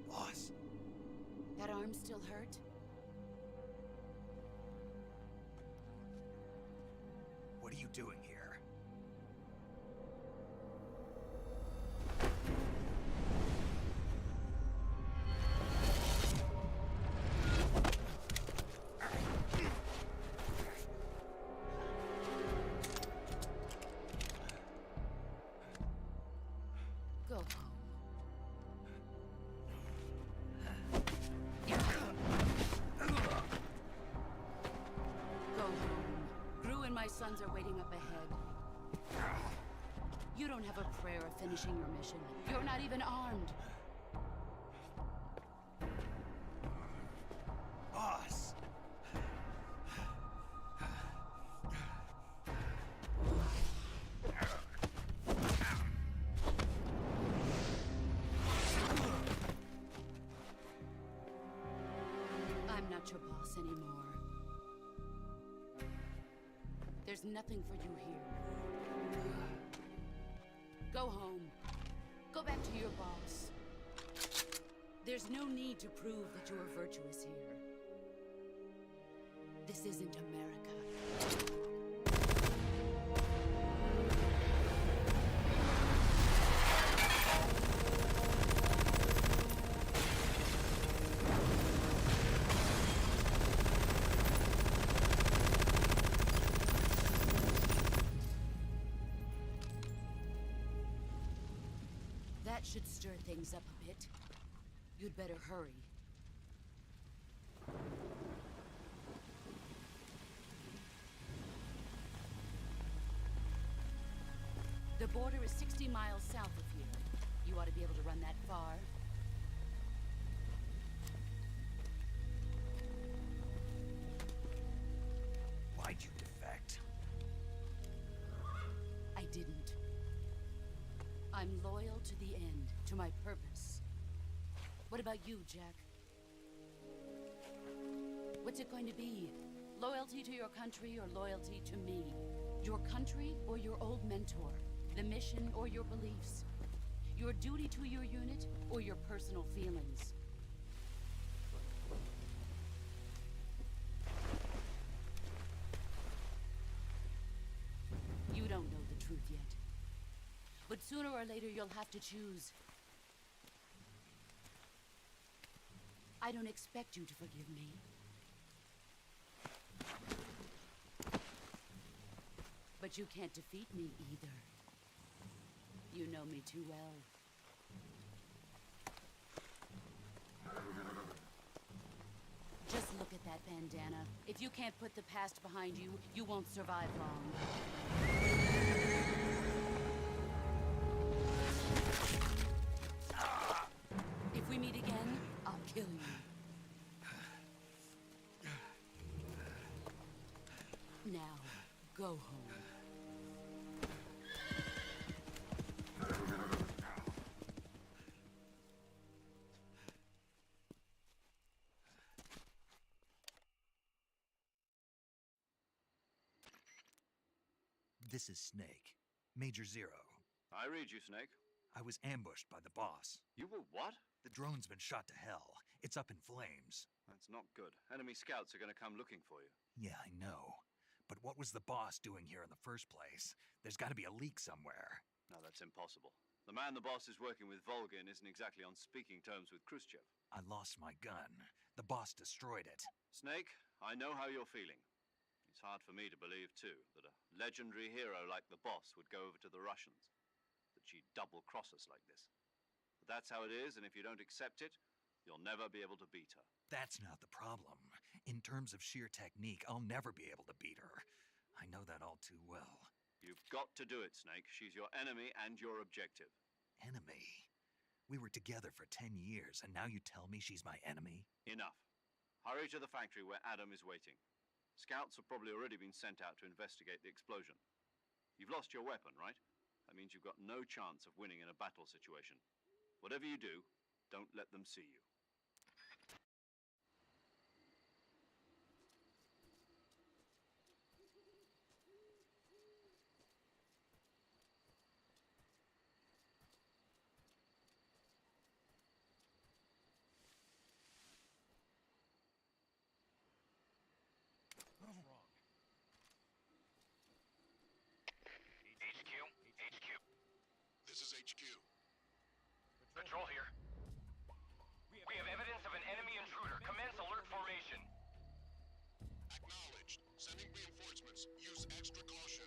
S1: Boss.
S6: That arm still hurt?
S1: What are you doing here?
S6: Go home. Go home. Gru and my sons are waiting up ahead. You don't have a prayer of finishing your mission. You're not even armed.
S1: Boss!
S6: I'm not your boss anymore. There's nothing for you here. Go home. Go back to your boss. There's no need to prove that you are virtuous here. This isn't America. That should stir things up a bit. You'd better hurry. The border is 60 miles south of here. You ought to be able to run that far.
S1: Why'd you defect?
S6: I didn't. I'm loyal to the end, to my purpose. What about you, Jack? What's it going to be? Loyalty to your country or loyalty to me? Your country or your old mentor? The mission or your beliefs? Your duty to your unit or your personal feelings? You don't know the truth yet. But sooner or later you'll have to choose. I don't expect you to forgive me. But you can't defeat me either. You know me too well. Just look at that bandana. If you can't put the past behind you, you won't survive long. If we meet again, I'll kill you. Now, go home.
S1: This is Snake. Major Zero.
S2: I read you, Snake.
S1: I was ambushed by the boss.
S2: You were what?
S1: The drone's been shot to hell. It's up in flames.
S2: That's not good. Enemy scouts are going to come looking for you.
S1: Yeah, I know. But what was the boss doing here in the first place? There's got to be a leak somewhere.
S2: No, that's impossible. The man the boss is working with Volgin isn't exactly on speaking terms with Khrushchev.
S1: I lost my gun. The boss destroyed it.
S2: Snake, I know how you're feeling. It's hard for me to believe, too, that a legendary hero like the boss would go over to the Russians. That she'd double-cross us like this. But that's how it is, and if you don't accept it, you'll never be able to beat her.
S1: That's not the problem. In terms of sheer technique, I'll never be able to beat her. I know that all too well.
S2: You've got to do it, Snake. She's your enemy and your objective.
S1: Enemy? We were together for 10 years, and now you tell me she's my enemy?
S2: Enough. Hurry to the factory where Adam is waiting. Scouts have probably already been sent out to investigate the explosion. You've lost your weapon, right? That means you've got no chance of winning in a battle situation. Whatever you do, don't let them see you.
S12: This is HQ.
S14: Patrol here. We have evidence of an enemy intruder. Commence alert formation.
S12: Acknowledged. Sending reinforcements. Use extra caution.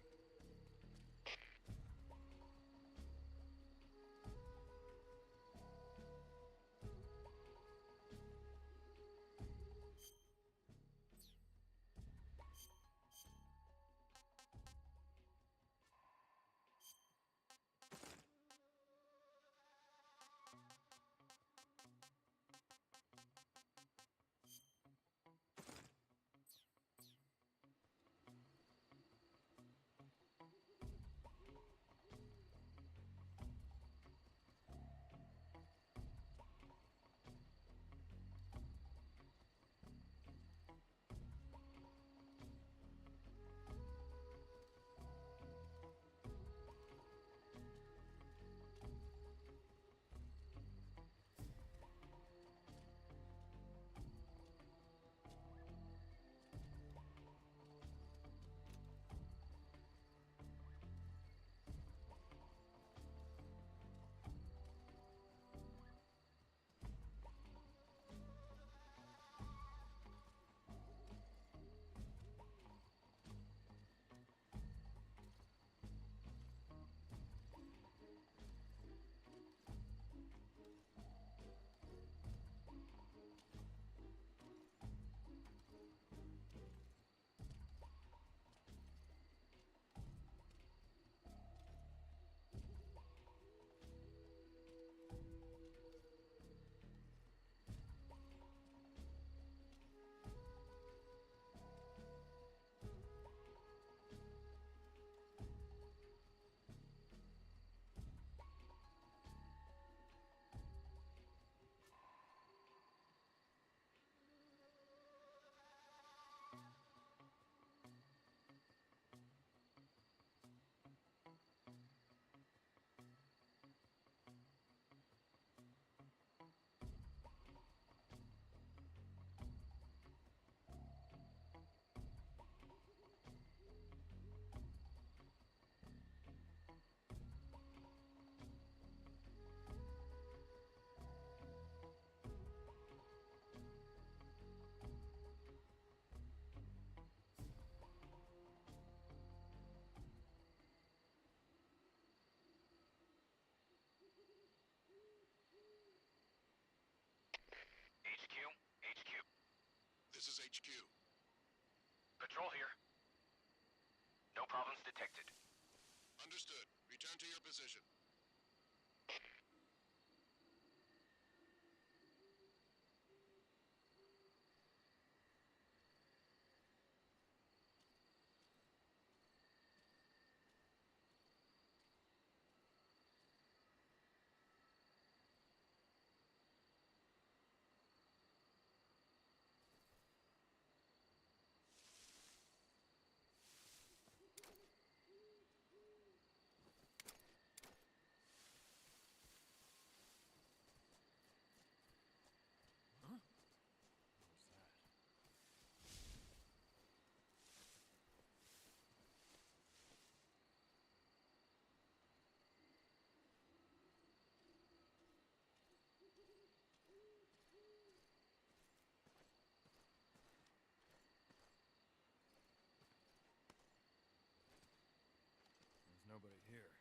S14: HQ.
S12: This is HQ.
S14: Patrol here. No problems detected.
S12: Understood. Return to your position.
S4: There's nobody here.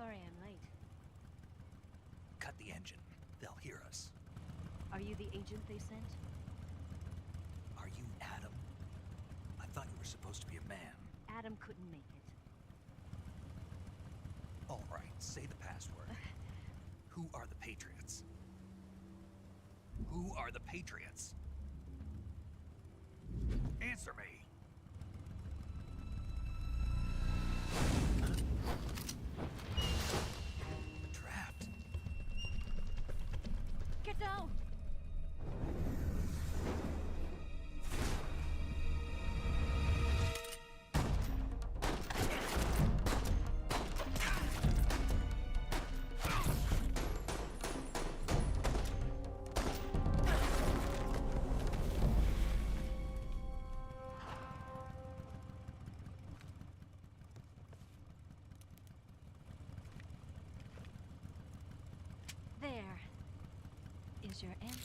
S15: Sorry I'm late.
S1: Cut the engine. They'll hear us.
S15: Are you the agent they sent?
S1: Are you Adam? I thought you were supposed to be a man.
S15: Adam couldn't make it.
S1: All right, say the password. Who are the Patriots? Who are the Patriots? Answer me! Trapped.
S15: Get down! There is your answer.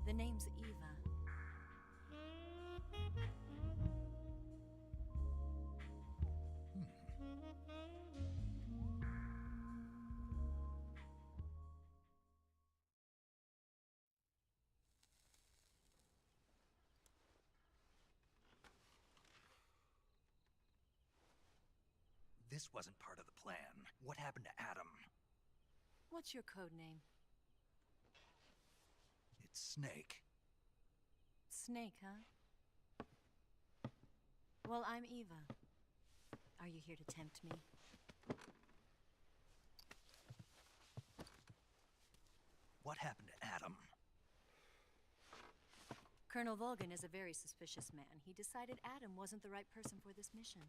S15: The name's Eva.
S1: This wasn't part of the plan. What happened to Adam?
S15: What's your code name?
S1: It's Snake.
S15: Snake, huh? Well, I'm Eva. Are you here to tempt me?
S1: What happened to Adam?
S15: Colonel Volgan is a very suspicious man. He decided Adam wasn't the right person for this mission.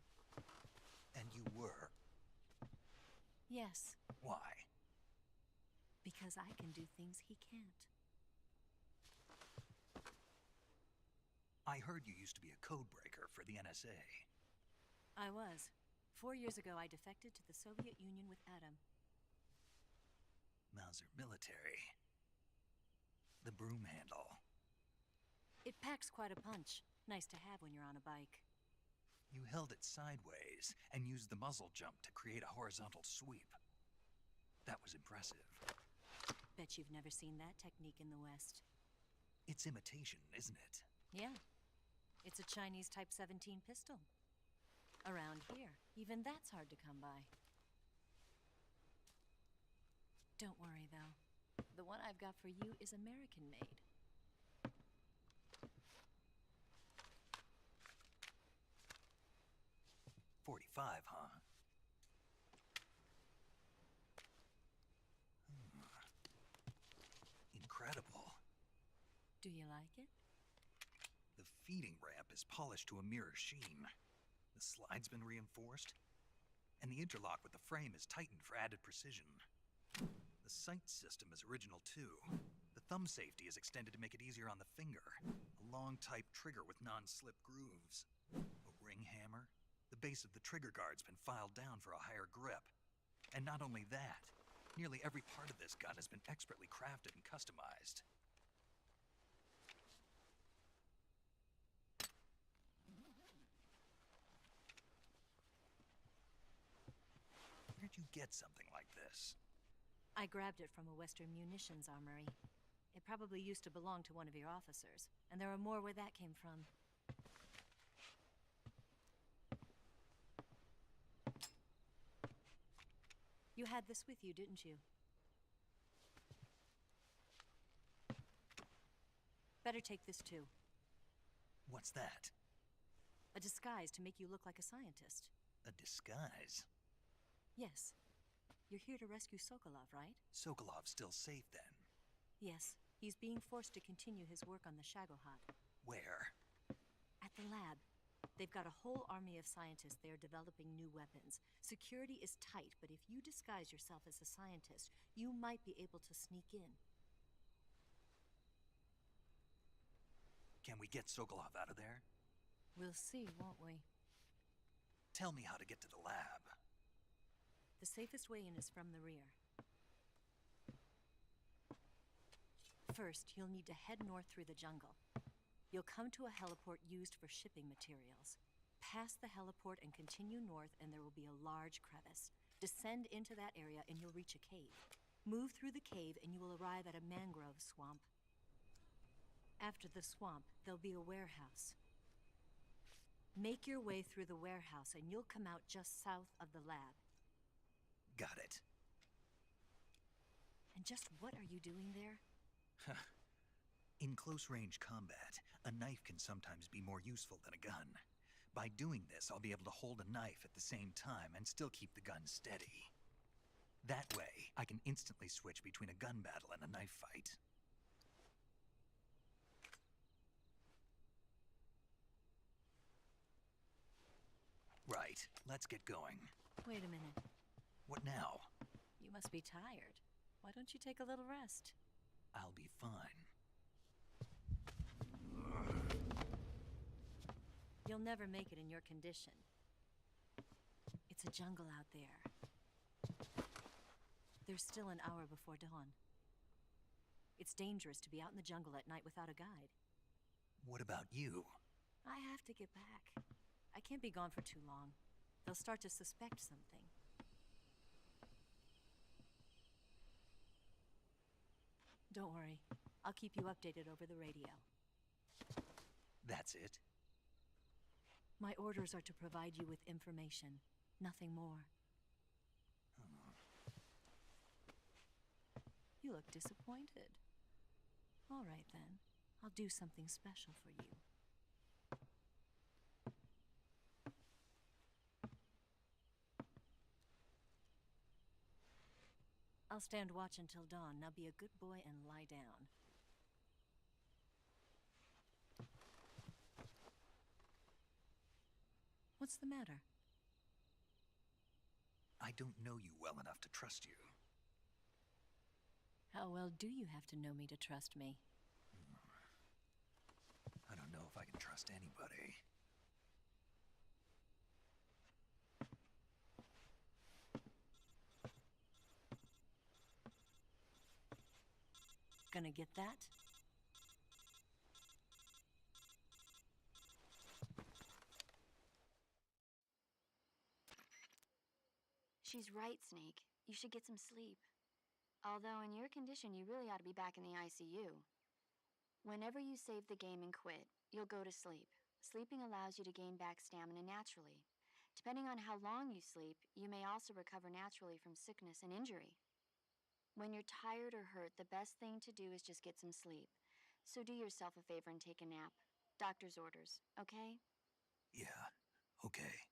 S1: And you were?
S15: Yes.
S1: Why?
S15: Because I can do things he can't.
S1: I heard you used to be a code breaker for the NSA.
S15: I was. 4 years ago, I defected to the Soviet Union with Adam.
S1: Mauser military. The broom handle.
S15: It packs quite a punch. Nice to have when you're on a bike.
S1: You held it sideways and used the muzzle jump to create a horizontal sweep. That was impressive.
S15: Bet you've never seen that technique in the West.
S1: It's imitation, isn't it?
S15: Yeah. It's a Chinese Type 17 pistol. Around here, even that's hard to come by. Don't worry, though. The one I've got for you is American-made.
S1: .45, huh? Incredible.
S15: Do you like it?
S1: The feeding ramp is polished to a mirror sheen. The slide's been reinforced, and the interlock with the frame is tightened for added precision. The sight system is original too. The thumb safety is extended to make it easier on the finger. A long type trigger with non-slip grooves. A ring hammer. The base of the trigger guard's been filed down for a higher grip. And not only that, nearly every part of this gun has been expertly crafted and customized. Where'd you get something like this?
S15: I grabbed it from a Western munitions armory. It probably used to belong to one of your officers, and there are more where that came from. You had this with you, didn't you? Better take this too.
S1: What's that?
S15: A disguise to make you look like a scientist.
S1: A disguise?
S15: Yes. You're here to rescue Sokolov, right?
S1: Sokolov's still safe then?
S15: Yes. He's being forced to continue his work on the Shagohod.
S1: Where?
S15: At the lab. They've got a whole army of scientists there developing new weapons. Security is tight, but if you disguise yourself as a scientist, you might be able to sneak in.
S1: Can we get Sokolov out of there?
S15: We'll see, won't we?
S1: Tell me how to get to the lab.
S15: The safest way in is from the rear. First, you'll need to head north through the jungle. You'll come to a heliport used for shipping materials. Pass the heliport and continue north, and there will be a large crevice. Descend into that area and you'll reach a cave. Move through the cave and you will arrive at a mangrove swamp. After the swamp, there'll be a warehouse. Make your way through the warehouse and you'll come out just south of the lab.
S1: Got it.
S15: And just what are you doing there?
S1: In close-range combat, a knife can sometimes be more useful than a gun. By doing this, I'll be able to hold a knife at the same time and still keep the gun steady. That way, I can instantly switch between a gun battle and a knife fight. Right, let's get going.
S15: Wait a minute.
S1: What now?
S15: You must be tired. Why don't you take a little rest?
S1: I'll be fine.
S15: You'll never make it in your condition. It's a jungle out there. There's still an hour before dawn. It's dangerous to be out in the jungle at night without a guide.
S1: What about you?
S15: I have to get back. I can't be gone for too long. They'll start to suspect something. Don't worry. I'll keep you updated over the radio.
S1: That's it?
S15: My orders are to provide you with information, nothing more. You look disappointed. All right, then. I'll do something special for you. I'll stand watch until dawn. Now be a good boy and lie down. What's the matter?
S1: I don't know you well enough to trust you.
S15: How well do you have to know me to trust me?
S1: I don't know if I can trust anybody.
S15: Gonna get that?
S9: She's right, Snake. You should get some sleep. Although in your condition, you really ought to be back in the ICU. Whenever you save the game and quit, you'll go to sleep. Sleeping allows you to gain back stamina naturally. Depending on how long you sleep, you may also recover naturally from sickness and injury. When you're tired or hurt, the best thing to do is just get some sleep. So do yourself a favor and take a nap. Doctor's orders, okay?
S1: Yeah, okay.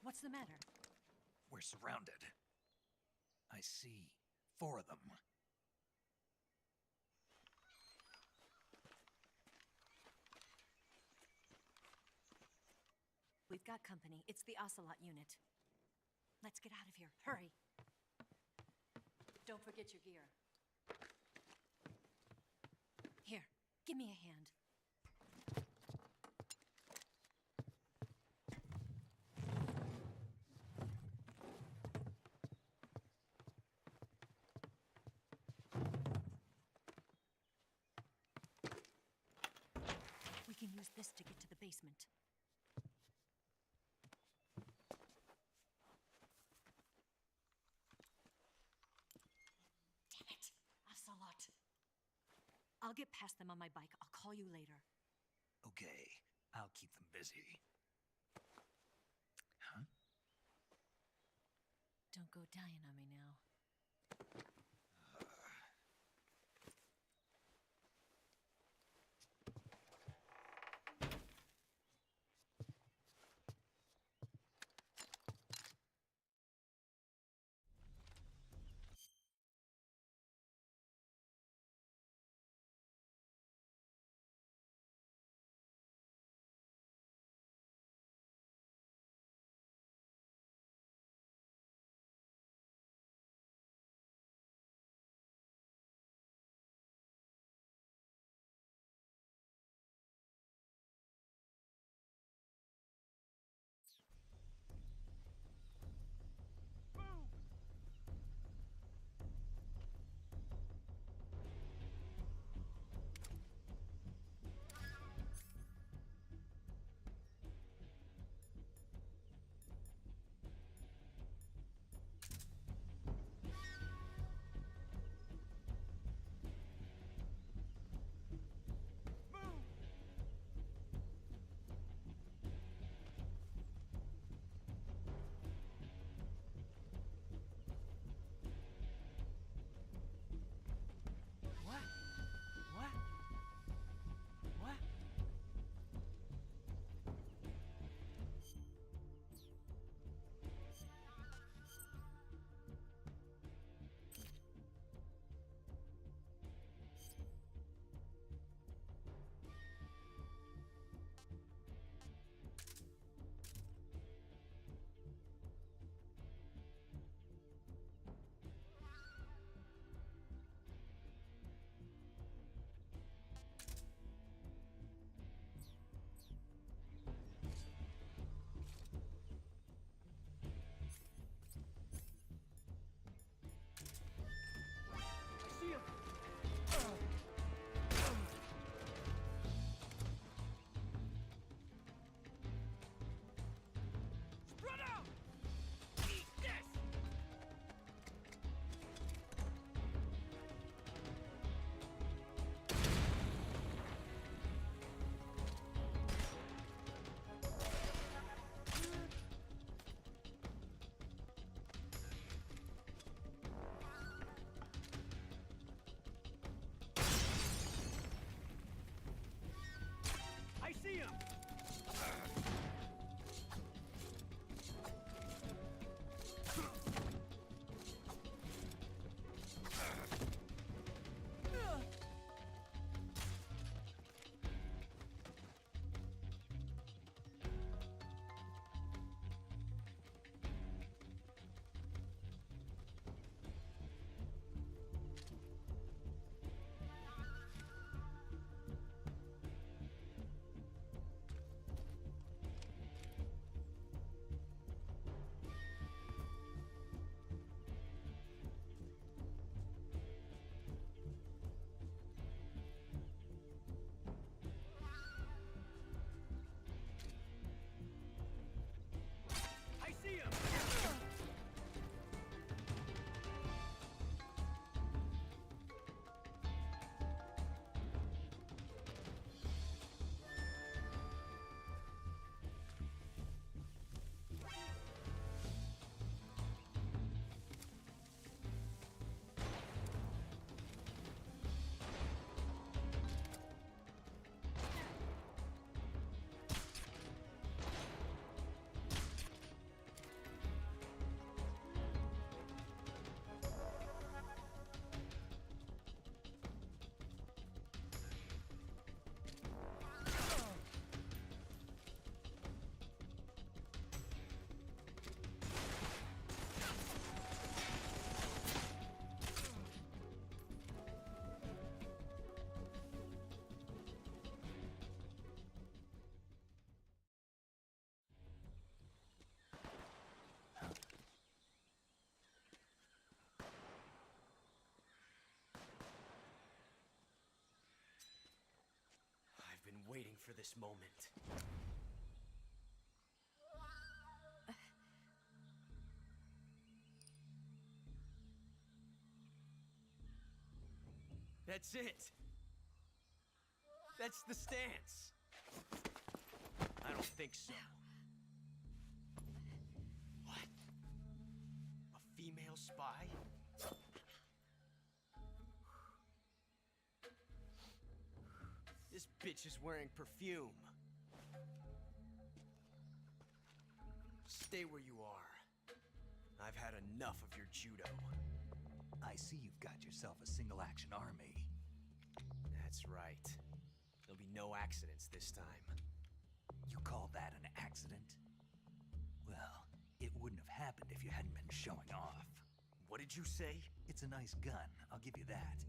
S15: What's the matter?
S1: We're surrounded. I see 4 of them.
S15: We've got company. It's the Ocelot unit. Let's get out of here. Hurry. Don't forget your gear. Here, give me a hand. use this to get to the basement. Damn it! Ocelot! I'll get past them on my bike. I'll call you later.
S1: Okay, I'll keep them busy. Huh?
S15: Don't go dying on me now.
S5: waiting for this moment. That's it. That's the stance. I don't think so. What? A female spy? This bitch is wearing perfume. Stay where you are. I've had enough of your judo.
S1: I see you've got yourself a single-action army.
S5: That's right. There'll be no accidents this time.
S1: You call that an accident? Well, it wouldn't have happened if you hadn't been showing off.
S5: What did you say?
S1: It's a nice gun, I'll give you that.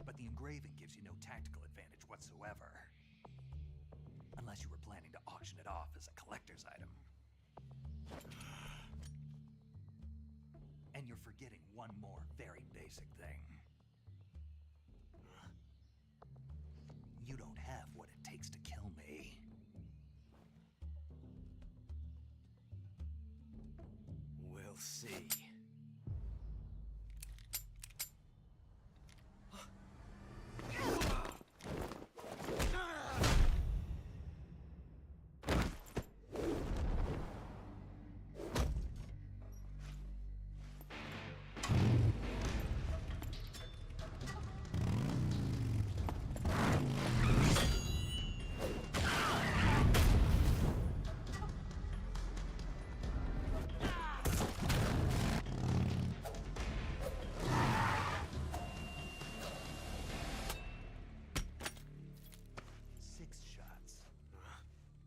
S1: But the engraving gives you no tactical advantage whatsoever. Unless you were planning to auction it off as a collector's item. And you're forgetting one more very basic thing. You don't have what it takes to kill me.
S5: We'll see.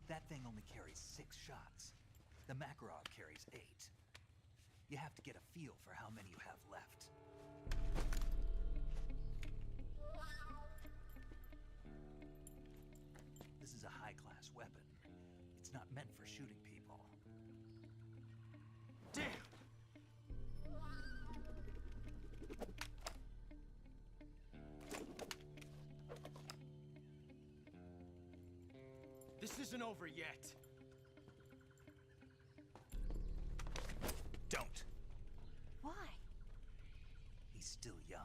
S1: That thing only carries 6 shots. The Makarov carries 8. You have to get a feel for how many you have left. This is a high-class weapon. It's not meant for shooting people.
S5: Damn! This isn't over yet.
S1: Don't.
S15: Why?
S1: He's still young.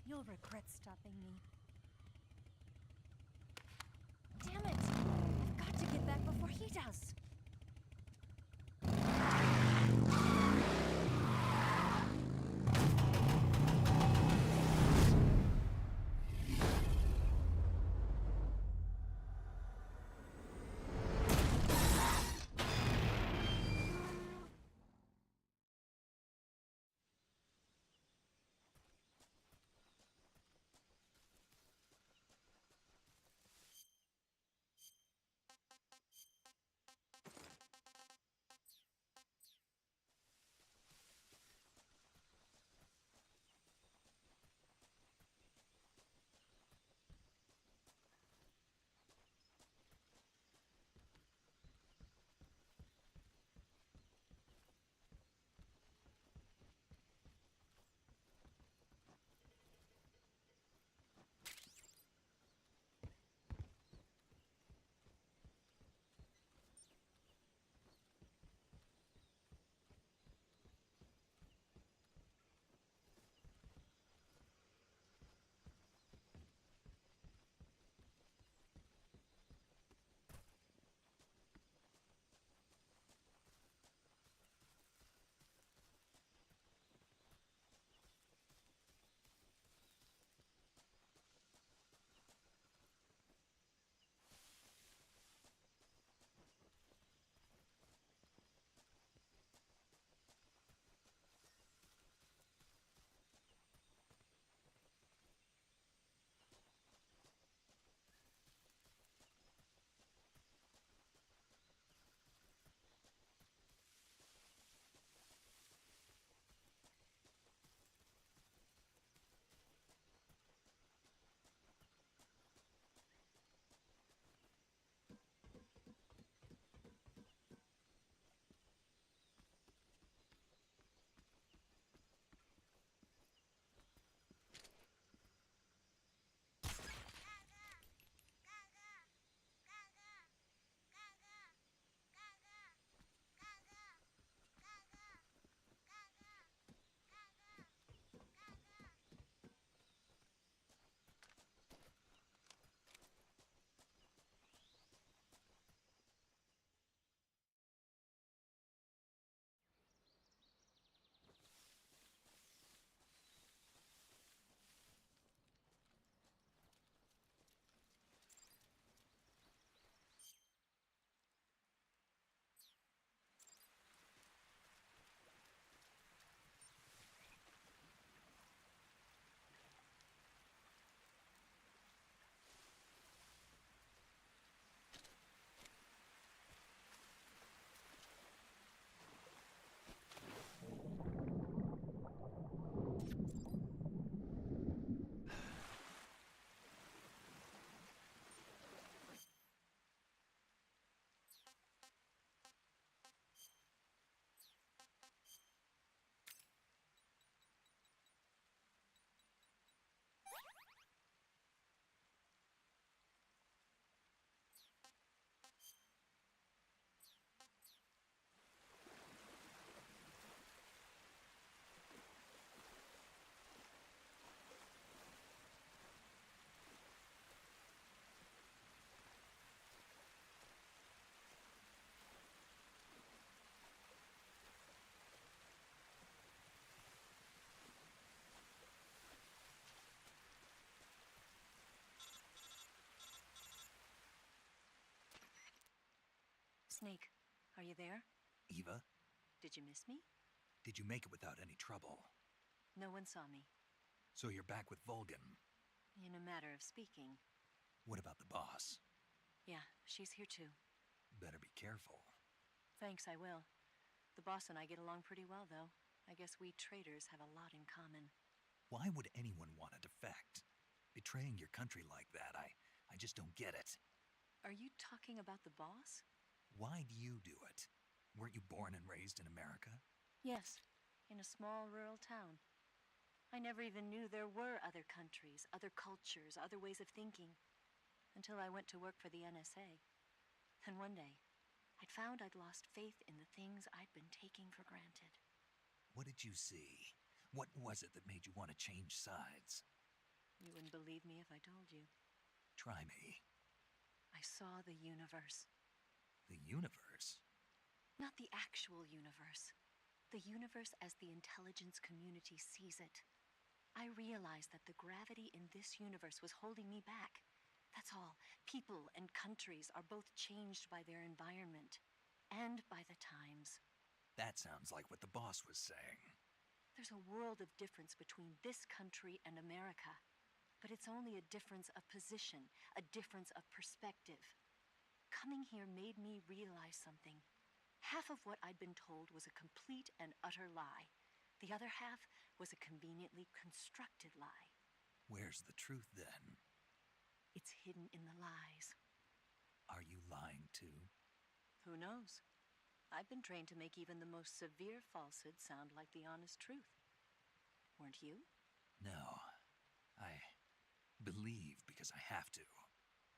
S15: You'll regret stopping me. Damn it! I've got to get back before he does. Snake, are you there?
S1: Eva,
S15: Did you miss me?
S1: did you make it without any trouble?
S15: No one saw me.
S1: So you're back with Volgan.
S15: In a matter of speaking.
S1: What about the boss?
S15: Yeah, she's here too.
S1: Better be careful.
S15: Thanks, I will. The boss and I get along pretty well, though. I guess we traitors have a lot in common.
S1: Why would anyone want to defect? Betraying your country like that, I just don't get it.
S15: Are you talking about the boss?
S1: Why do you do it? Weren't you born and raised in America?
S15: Yes, in a small rural town. I never even knew there were other countries, other cultures, other ways of thinking, until I went to work for the NSA. Then one day, I'd found I'd lost faith in the things I'd been taking for granted.
S1: What did you see? What was it that made you want to change sides?
S15: You wouldn't believe me if I told you.
S1: Try me.
S15: I saw the universe.
S1: The universe?
S15: Not the actual universe. The universe as the intelligence community sees it. I realized that the gravity in this universe was holding me back. That's all. People and countries are both changed by their environment and by the times.
S1: That sounds like what the boss was saying.
S15: There's a world of difference between this country and America. But it's only a difference of position, a difference of perspective. Coming here made me realize something. Half of what I'd been told was a complete and utter lie. The other half was a conveniently constructed lie.
S1: Where's the truth, then?
S15: It's hidden in the lies.
S1: Are you lying, too?
S15: Who knows? I've been trained to make even the most severe falsehood sound like the honest truth. Weren't you?
S1: No. I believe because I have to,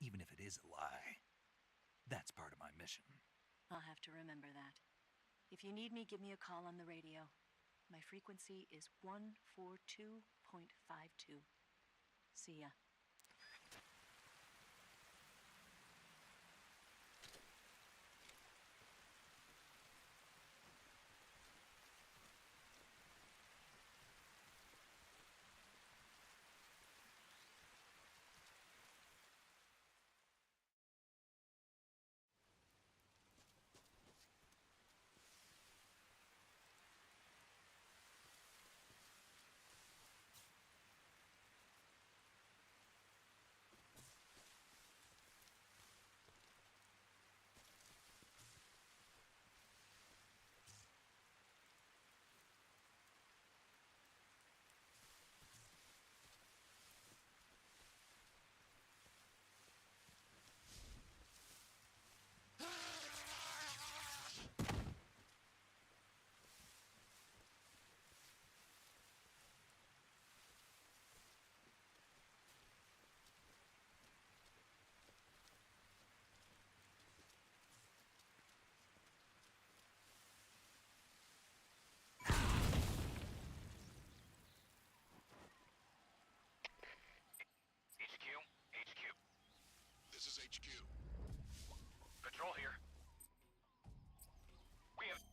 S1: even if it is a lie. That's part of my mission.
S15: I'll have to remember that. If you need me, give me a call on the radio. My frequency is 142.52. See ya.
S12: This is HQ.
S14: Patrol here. We have...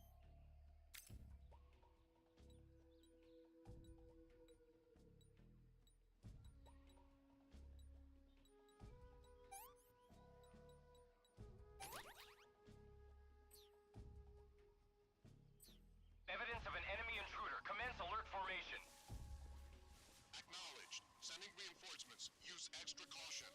S14: Evidence of an enemy intruder. Commence alert formation.
S12: Acknowledged. Sending reinforcements. Use extra caution.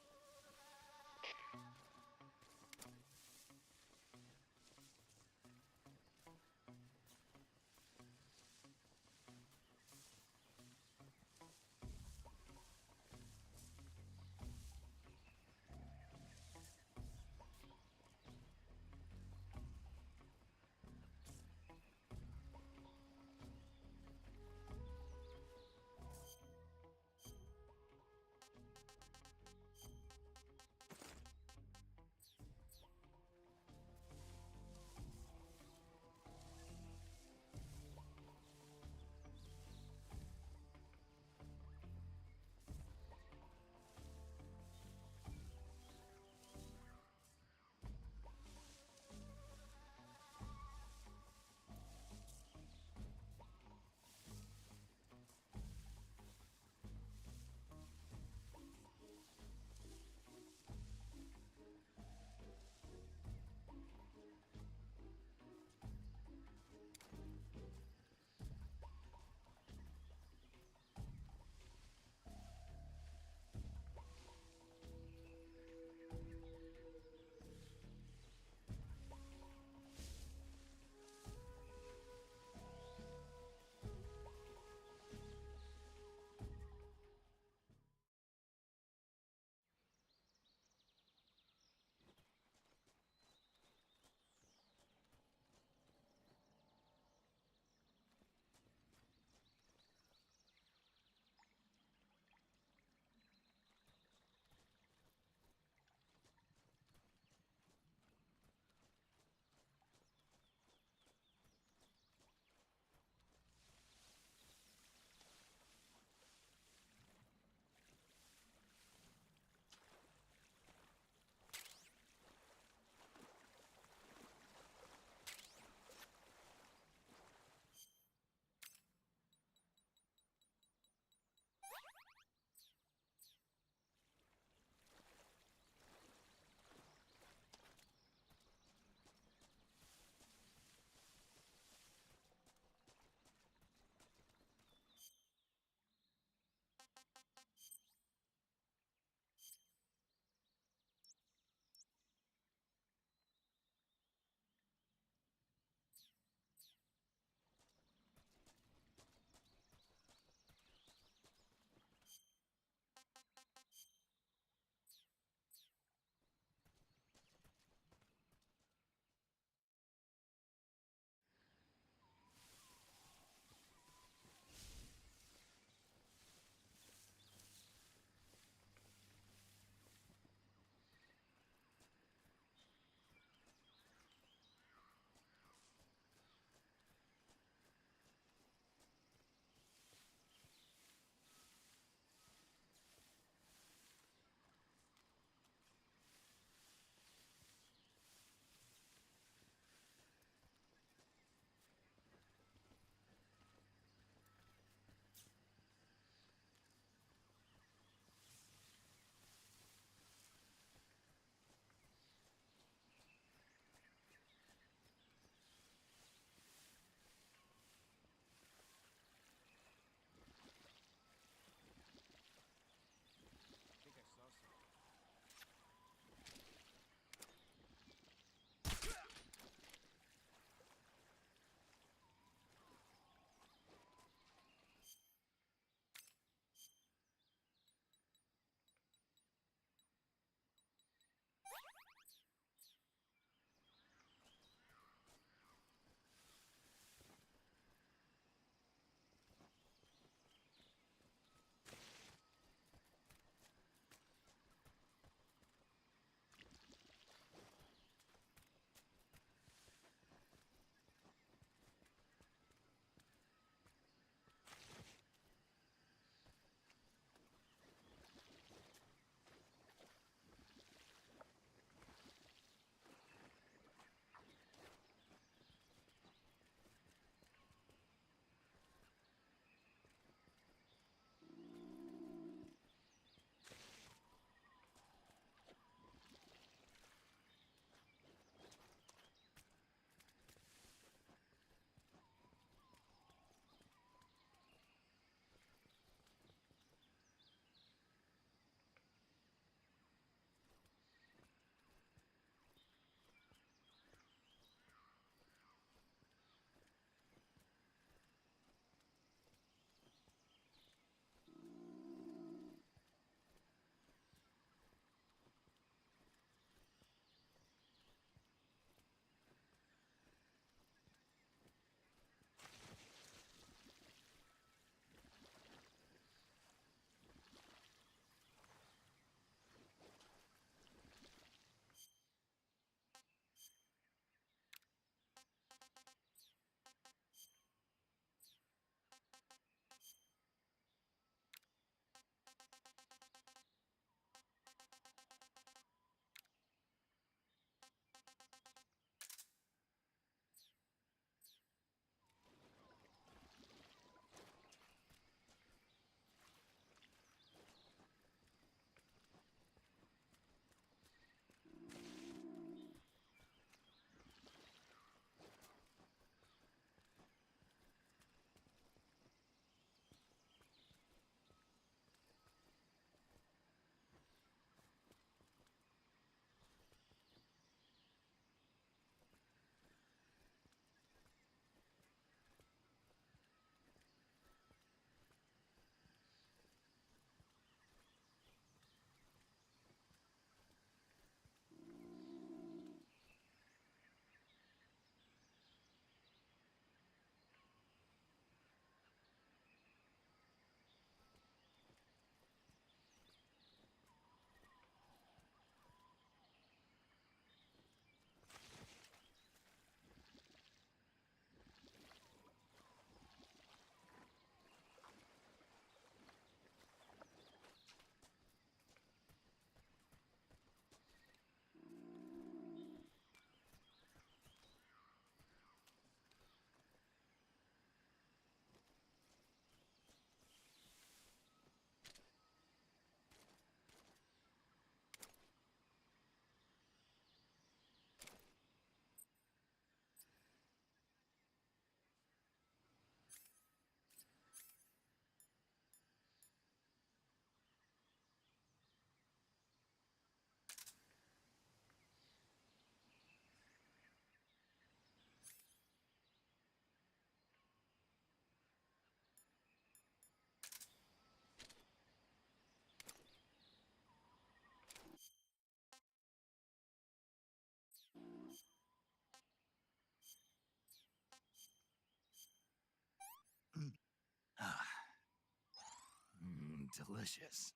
S1: delicious.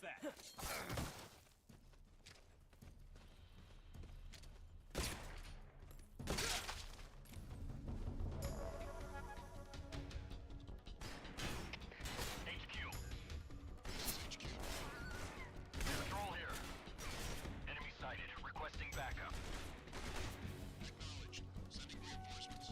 S4: that.
S14: HQ. Patrol here. Enemy sighted. Requesting backup.
S12: Acknowledged. Sending reinforcements.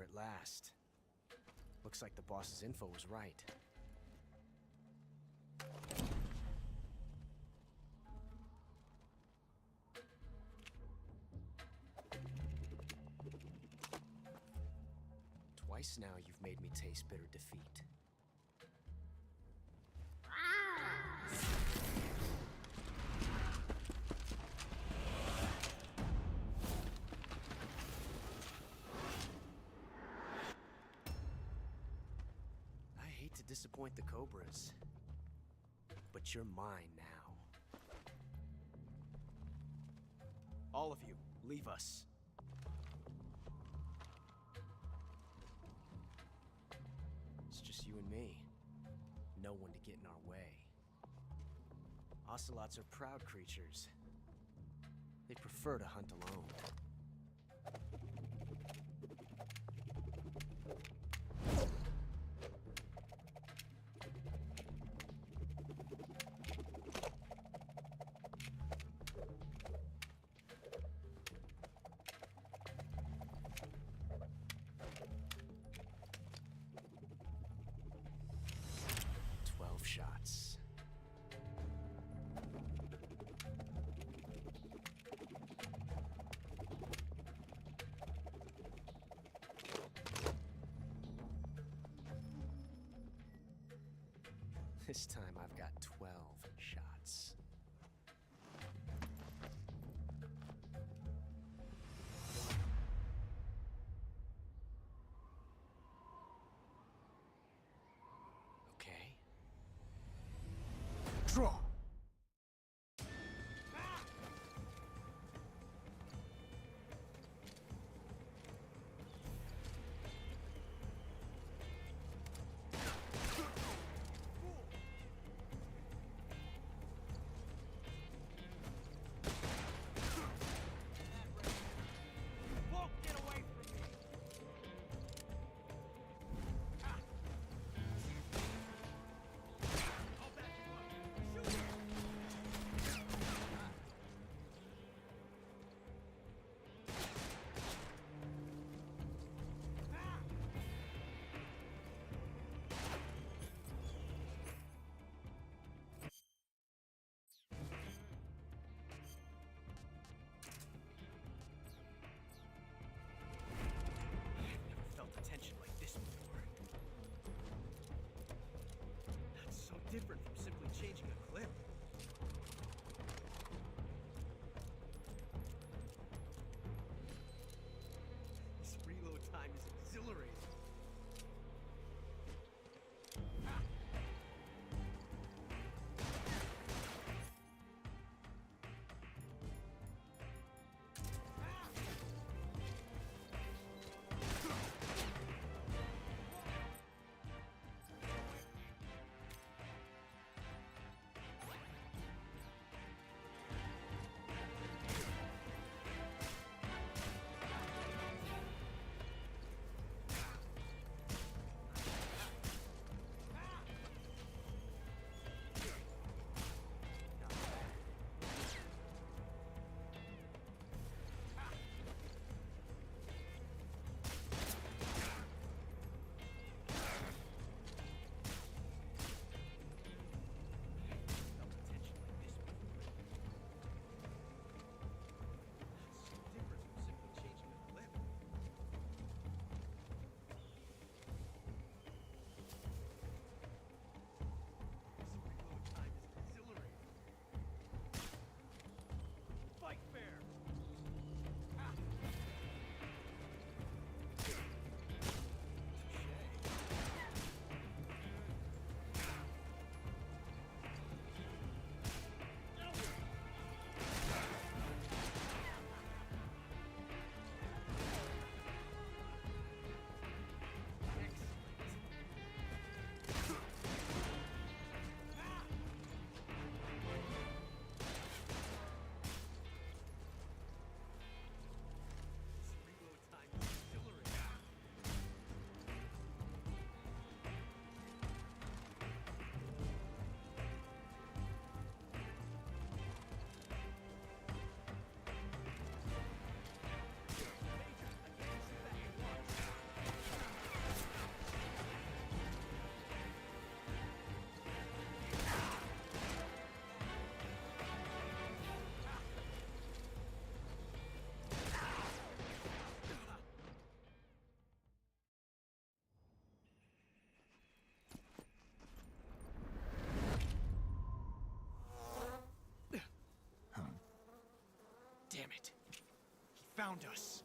S5: at last. Looks like the boss's info was right. Twice now you've made me taste bitter defeat. I hate to disappoint the Cobras, but you're mine now. All of you, leave us. It's just you and me. No one to get in our way. Ocelots are proud creatures. They prefer to hunt alone. Shots. This time I've got 12 shots. Okay. Draw!
S4: Won't get away from me! I'll back you up. Shoot him! Damn it. He found us.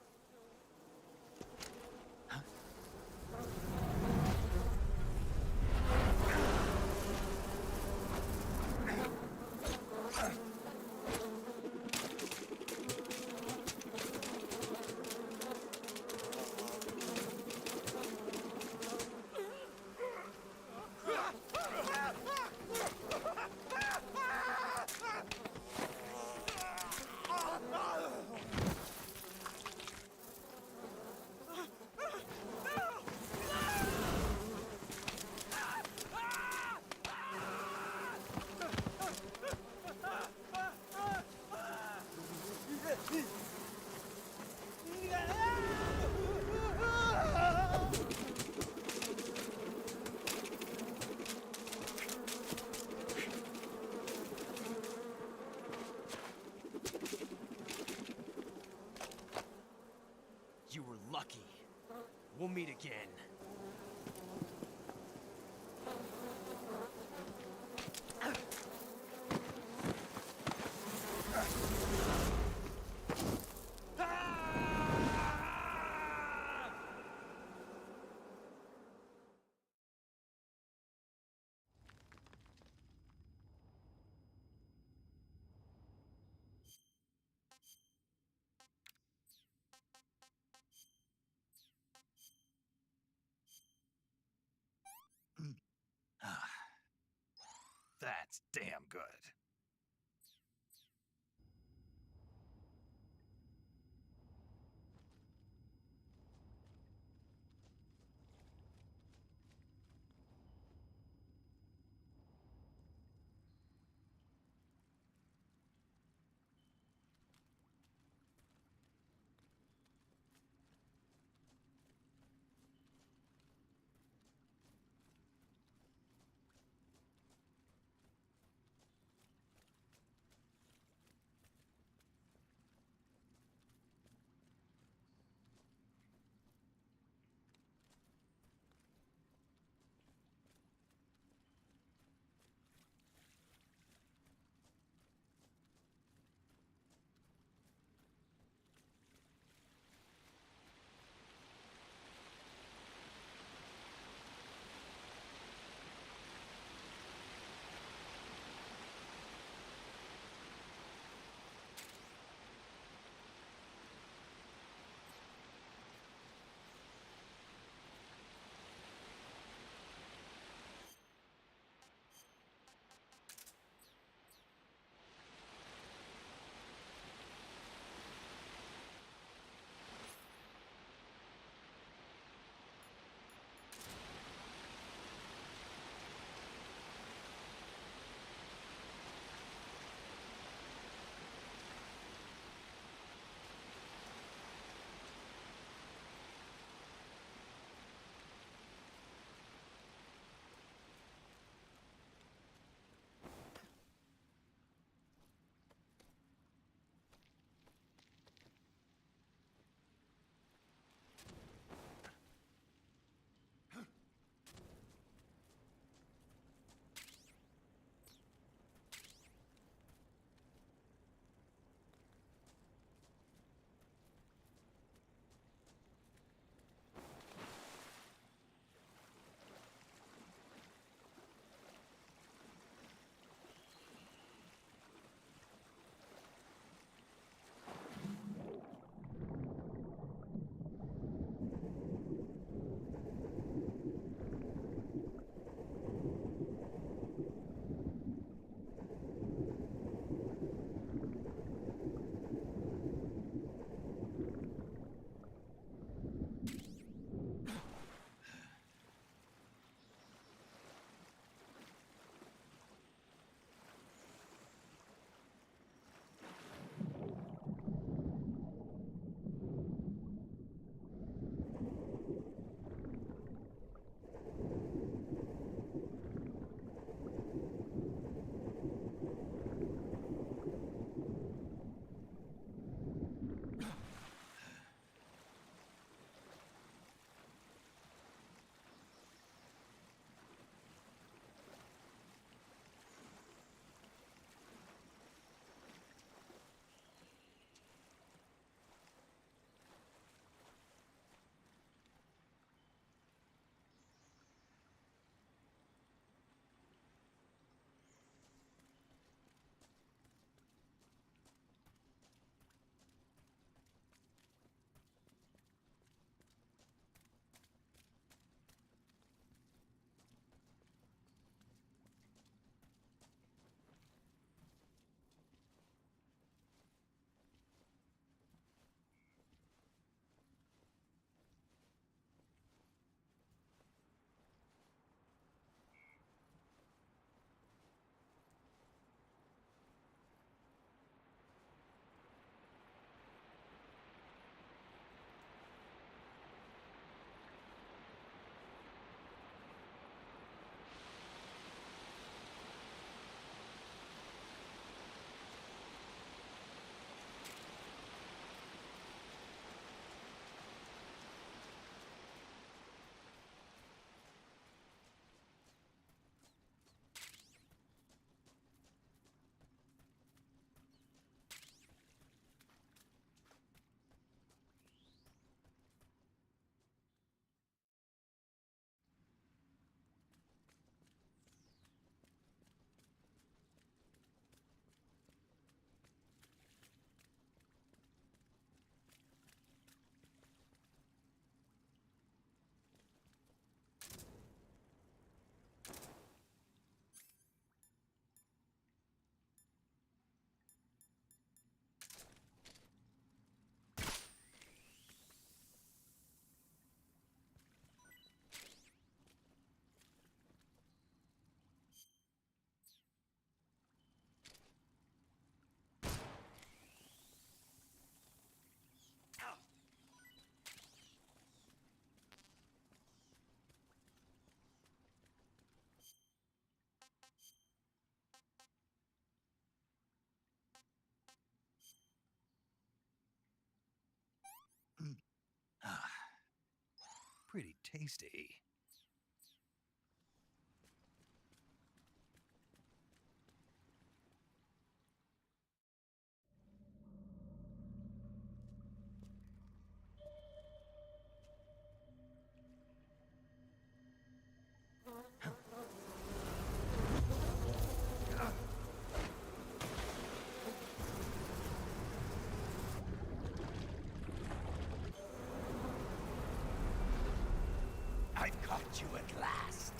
S5: You were lucky. We'll meet again.
S1: That's damn good. pretty tasty.
S16: I caught you at last.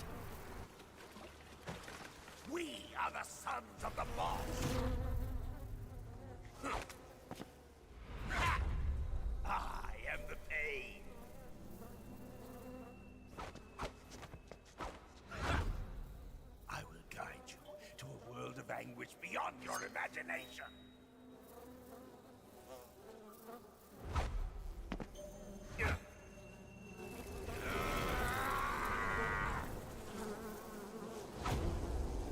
S16: We are the sons of the boss. I am the pain. I will guide you to a world of anguish beyond your imagination.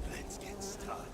S16: Let's get started.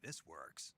S1: this works.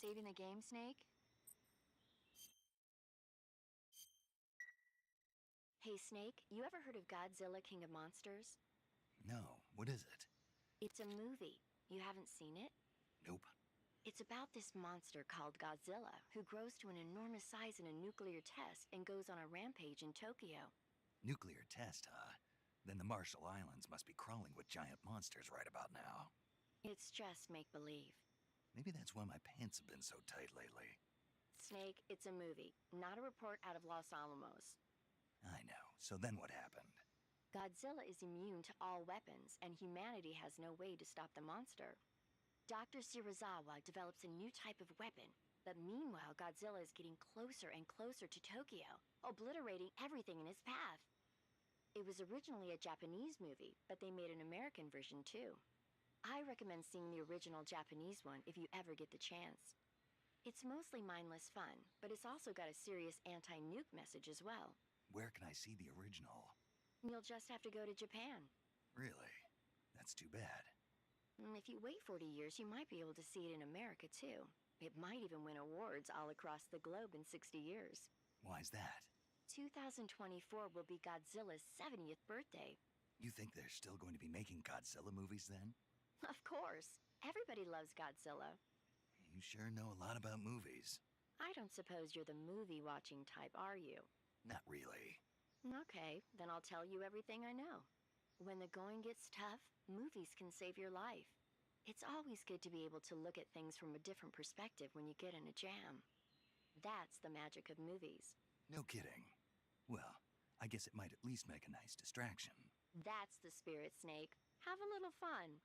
S9: Saving the game, Snake? Hey, Snake, you ever heard of Godzilla, King of Monsters?
S1: No, what is it?
S9: It's a movie. You haven't seen it?
S1: Nope.
S9: It's about this monster called Godzilla, who grows to an enormous size in a nuclear test and goes on a rampage in Tokyo.
S1: Nuclear test, huh? Then the Marshall Islands must be crawling with giant monsters right about now.
S9: It's just make-believe.
S1: Maybe that's why my pants have been so tight lately.
S9: Snake, it's a movie, not a report out of Los Alamos.
S1: I know. So then what happened?
S9: Godzilla is immune to all weapons, and humanity has no way to stop the monster. Dr. Shirazawa develops a new type of weapon, but meanwhile Godzilla is getting closer and closer to Tokyo, obliterating everything in his path. It was originally a Japanese movie, but they made an American version too. I recommend seeing the original Japanese one if you ever get the chance. It's mostly mindless fun, but it's also got a serious anti-nuke message as well.
S1: Where can I see the original?
S9: You'll just have to go to Japan.
S1: Really? That's too bad.
S9: If you wait 40 years, you might be able to see it in America too. It might even win awards all across the globe in 60 years.
S1: Why's that?
S9: 2024 will be Godzilla's 70th birthday.
S1: You think they're still going to be making Godzilla movies then?
S9: Of course. Everybody loves Godzilla.
S1: You sure know a lot about movies.
S9: I don't suppose you're the movie-watching type, are you?
S1: Not really.
S9: Okay, then I'll tell you everything I know. When the going gets tough, movies can save your life. It's always good to be able to look at things from a different perspective when you get in a jam. That's the magic of movies.
S1: No kidding. Well, I guess it might at least make a nice distraction.
S9: That's the spirit, Snake. Have a little fun.